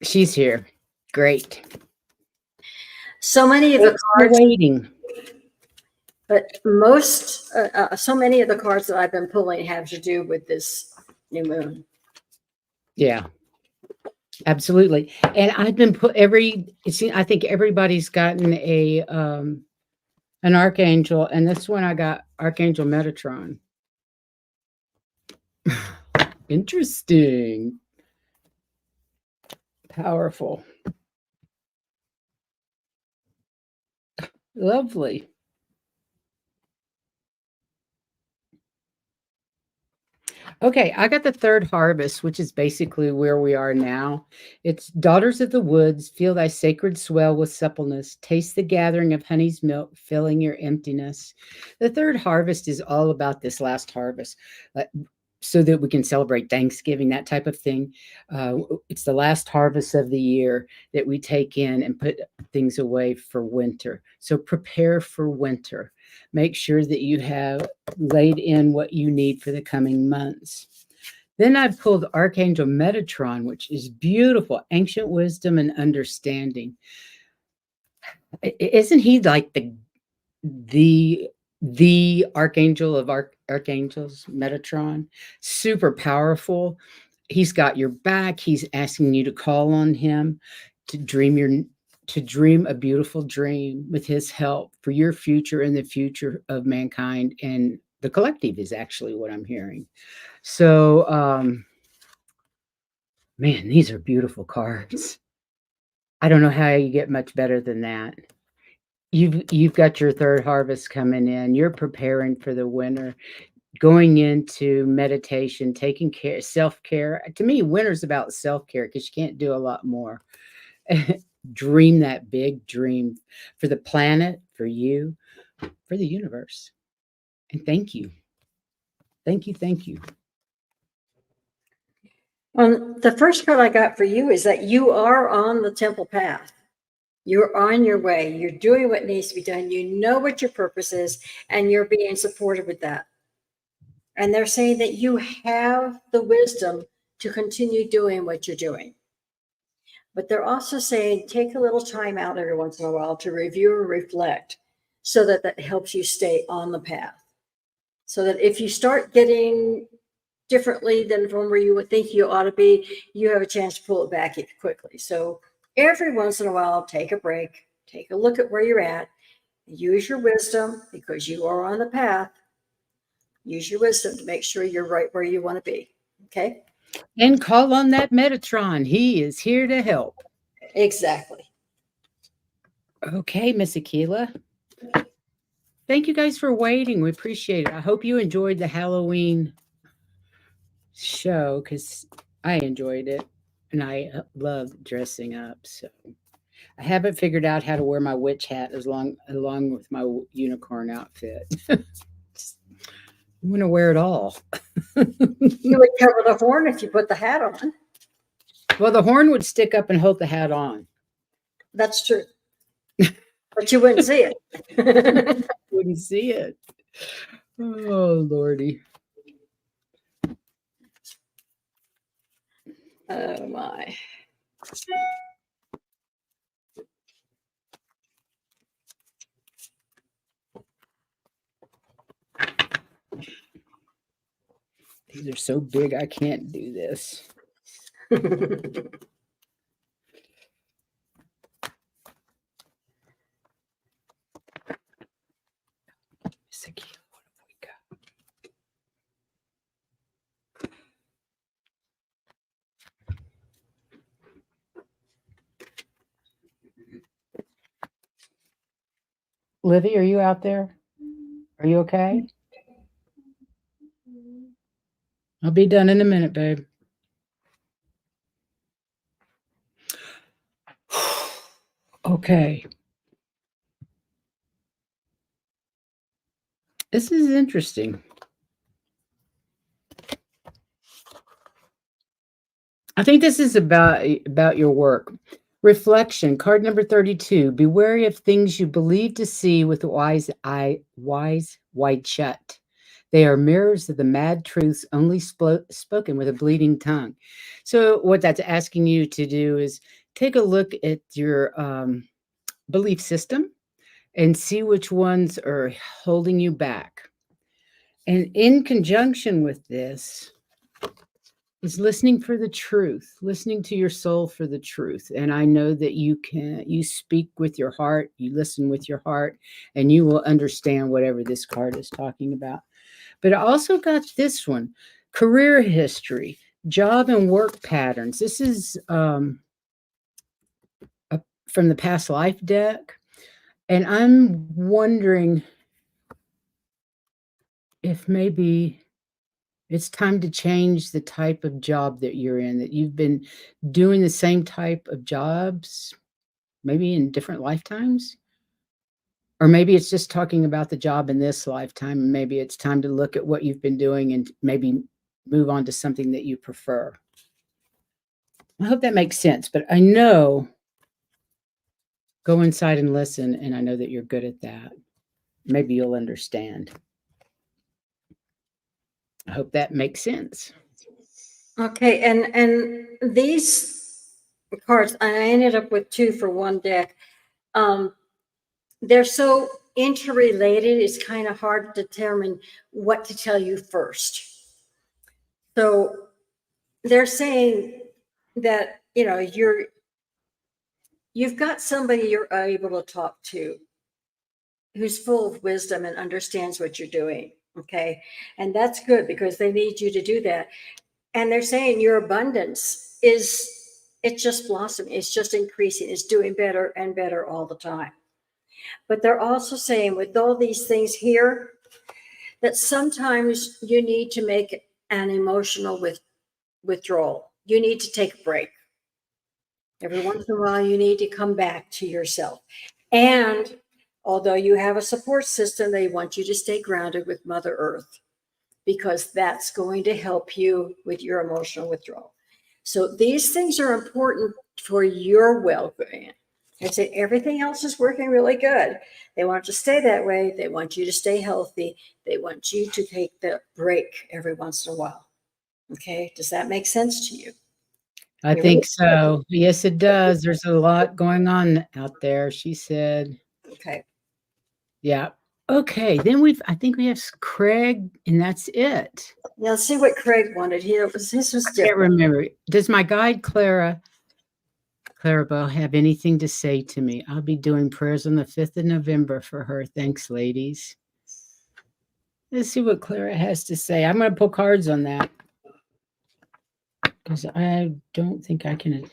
She's here. Great. So many of the cards. Waiting. But so many of the cards that I've been pulling have to do with this new moon. Yeah. Absolutely. And I've been I think everybody's gotten an archangel, and this one I got Archangel Metatron. Interesting. Powerful. Lovely. Okay, I got the third harvest, which is basically where we are now. It's daughters of the woods, feel thy sacred swell with suppleness, taste the gathering of honey's milk, filling your emptiness. The third harvest is all about this last harvest, uh, so that we can celebrate Thanksgiving, that type of thing. It's the last harvest of the year that we take in and put things away for winter. So prepare for winter. Make sure that you have laid in what you need for the coming months. Then I pulled Archangel Metatron, which is beautiful, ancient wisdom and understanding. Isn't he like the the archangel of archangels, Metatron? Super powerful. He's got your back. He's asking you to call on him to dream a beautiful dream with his help for your future and the future of mankind and the collective is actually what I'm hearing. So man, these are beautiful cards. I don't know how you get much better than that. You've got your third harvest coming in. You're preparing for the winter, going into meditation, taking care, self-care. To me, winter's about self-care because you can't do a lot more. Dream that big dream for the planet, for you, for the universe. And thank you. Thank you. Thank you. The first card I got for you is that you are on the temple path. You're on your way. You're doing what needs to be done. You know what your purpose is, and you're being supported with that. And they're saying that you have the wisdom to continue doing what you're doing. But they're also saying take a little time out every once in a while to review or reflect so that that helps you stay on the path. So that if you start getting differently than from where you would think you ought to be, you have a chance to pull it back quickly. So every once in a while, take a break, take a look at where you're at, use your wisdom because you are on the path. Use your wisdom to make sure you're right where you want to be. Okay? And call on that Metatron. He is here to help. Exactly. Okay, Miss Akila. Thank you guys for waiting. We appreciate it. I hope you enjoyed the Halloween show because I enjoyed it and I love dressing up. So I haven't figured out how to wear my witch hat along with my unicorn outfit. I'm gonna wear it all. You would cover the horn if you put the hat on. Well, the horn would stick up and hold the hat on. That's true. But you wouldn't see it. Wouldn't see it. Oh, Lordy. Oh, my. These are so big, I can't do this. What have we got? Livy, are you out there? Are you okay? I'll be done in a minute, babe. Okay. This is interesting. I think this is about your work. Reflection, card number 32. Be wary of things you believe to see with wise wide shut. They are mirrors of the mad truths only spoken with a bleeding tongue. So what that's asking you to do is take a look at your belief system and see which ones are holding you back. And in conjunction with this is listening for the truth, listening to your soul for the truth. And I know that you speak with your heart, you listen with your heart, and you will understand whatever this card is talking about. But I also got this one, career history, job and work patterns. This is from the past life deck. And I'm wondering if maybe It's time to change the type of job that you're in, that you've been doing the same type of jobs, maybe in different lifetimes. Or maybe it's just talking about the job in this lifetime. And maybe it's time to look at what you've been doing and maybe move on to something that you prefer. I hope that makes sense. But I know, go inside and listen. And I know that you're good at that. Maybe you'll understand. I hope that makes sense. Okay, and these cards, I ended up with 2 for one deck. They're so interrelated, it's kind of hard to determine what to tell you first. So they're saying that, you know, you've got somebody you're able to talk to who's full of wisdom and understands what you're doing. Okay. And that's good because they need you to do that. And they're saying your abundance it's just blossoming. It's just increasing. It's doing better and better all the time. But they're also saying with all these things here, that sometimes you need to make an emotional withdrawal. You need to take a break. Every once in a while, you need to come back to yourself. And although you have a support system, they want you to stay grounded with Mother Earth because that's going to help you with your emotional withdrawal. So these things are important for your well-being. I say everything else is working really good. They want you to stay that way. They want you to stay healthy. They want you to take the break every once in a while. Okay, does that make sense to you? I think so. Yes, it does. There's a lot going on out there, she said. Okay. Yeah. Okay. Then I think we have Craig, and that's it. Now let's see what Craig wanted. This was Can't different. remember. Does my guide Clarabelle, have anything to say to me? I'll be doing prayers on the 5th of November for her. Thanks, ladies. Let's see what Clara has to say. I'm going to pull cards on that because I don't think I can.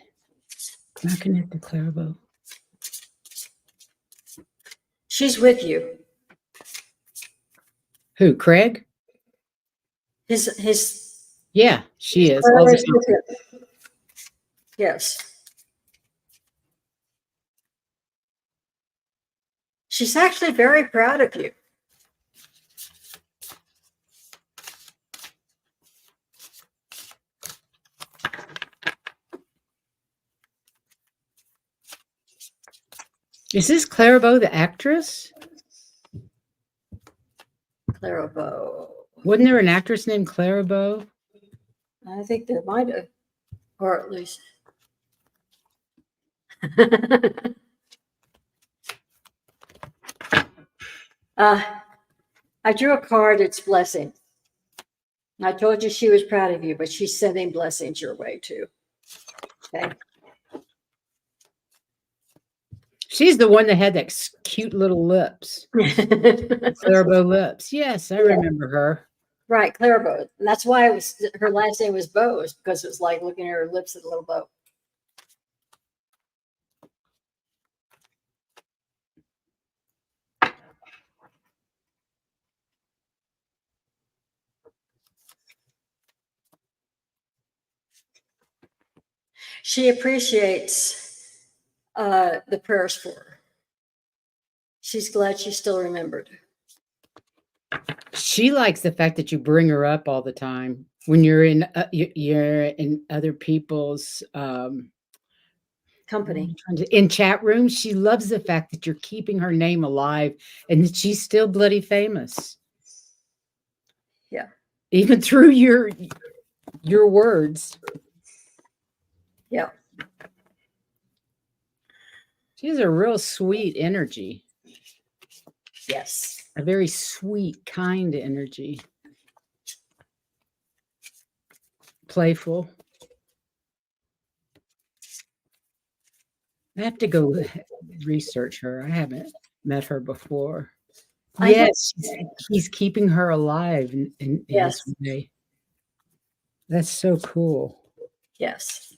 Not connect to Clarabelle. She's with you. Who, Craig? His Yeah, she is. Yes. She's actually very proud of you. Is this Clarabelle, the actress? Clarabelle. Wasn't there an actress named Clarabelle? I think there might have, or at least. I drew a card. It's blessing. I told you she was proud of you, but she's sending blessings your way too. Okay. She's the one that had that cute little lips. Clarabelle lips. Yes, I remember her. Right, Clarabelle. And that's why her last name was Bose, because it was like looking at her lips at a little bow. She appreciates the prayers for her. She's glad she's still remembered. She likes the fact that you bring her up all the time when you're in other people's Company. In chat rooms. She loves the fact that you're keeping her name alive and that she's still bloody famous. Yeah. Even through your words. Yeah. She has a real sweet energy. Yes. A very sweet, kind energy. Playful. I have to go research her. I haven't met her before. Yes, he's keeping her alive in yes. this way. That's so cool. Yes.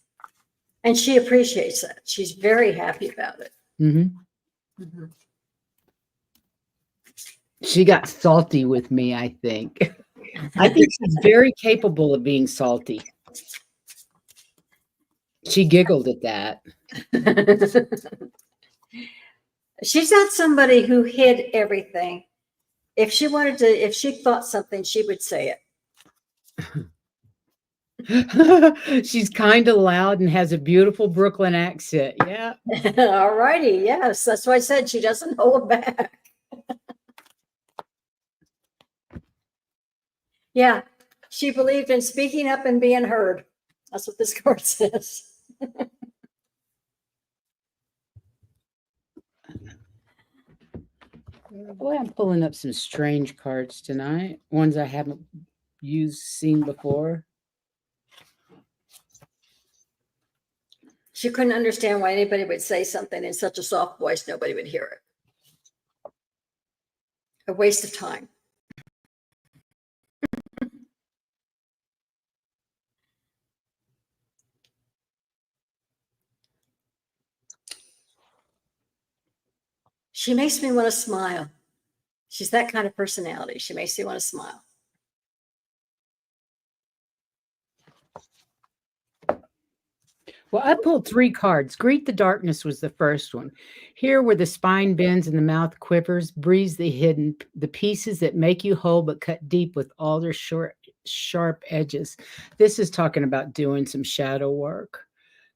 And she appreciates that. She's very happy about it. Mm-hmm. Mm-hmm. She got salty with me, I think. I think she's very capable of being salty. She giggled at that. She's not somebody who hid everything. If she wanted to, if she thought something, she would say it. She's kind of loud and has a beautiful Brooklyn accent. Yeah. it. All righty. Yes. That's why I said she doesn't hold back. Yeah. She believed in speaking up and being heard. That's what this card says. Boy, I'm pulling up some strange cards tonight. Ones I haven't seen before. She couldn't understand why anybody would say something in such a soft voice, nobody would hear it. A waste of time. She makes me want to smile. She's that kind of personality. She makes me want to smile. Well, I pulled 3 cards. Greet the darkness was the first one. Here, where the spine bends and the mouth quivers, breathes the hidden, the pieces that make you whole but cut deep with all their short, sharp edges. This is talking about doing some shadow work.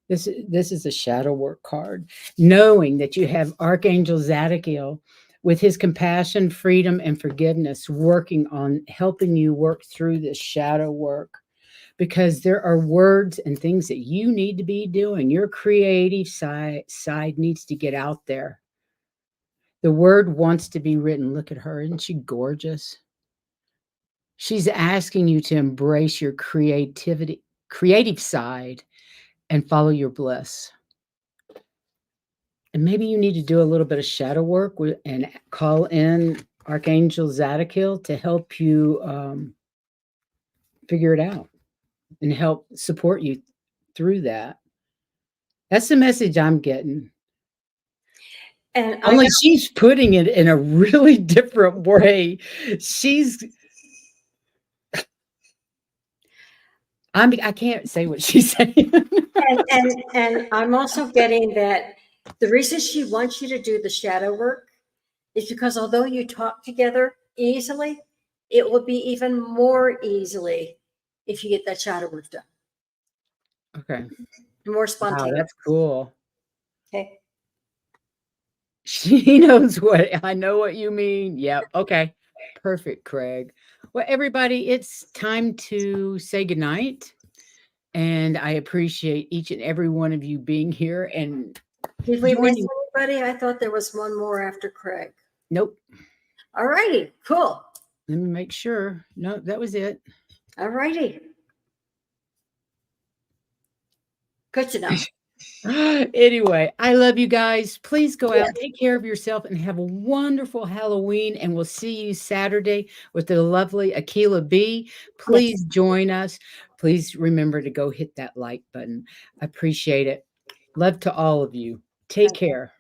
This is a shadow work card. Knowing that you have Archangel Zadkiel with his compassion, freedom, and forgiveness working on helping you work through this shadow work. Because there are words and things that you need to be doing. Your creative side needs to get out there. The word wants to be written. Look at her. Isn't she gorgeous? She's asking you to embrace your creative side and follow your bliss. And maybe you need to do a little bit of shadow work and call in Archangel Zadkiel to help you figure it out and help support you through that. That's the message I'm getting. And Only she's putting it in a really different way. I can't say what she's saying. and I'm also getting that the reason she wants you to do the shadow work is because although you talk together easily, it will be even more easily if you get that shadow work done. Okay. More Wow, spontaneous. that's cool. Okay. She knows I know what you mean. Yep. Okay. Perfect, Craig. Well, everybody, it's time to say goodnight. And I appreciate each and every one of you being here and Did we miss joining. anybody? I thought there was one more after Craig. Nope. All righty. Cool. Let me make sure. No, that was it. All righty. Good to know. Anyway, I love you guys. Please go out, take care of yourself, and have a wonderful Halloween. And we'll see you Saturday with the lovely Akila B. Please join us. Please remember to go hit that like button. I appreciate it. Love to all of you. Take care.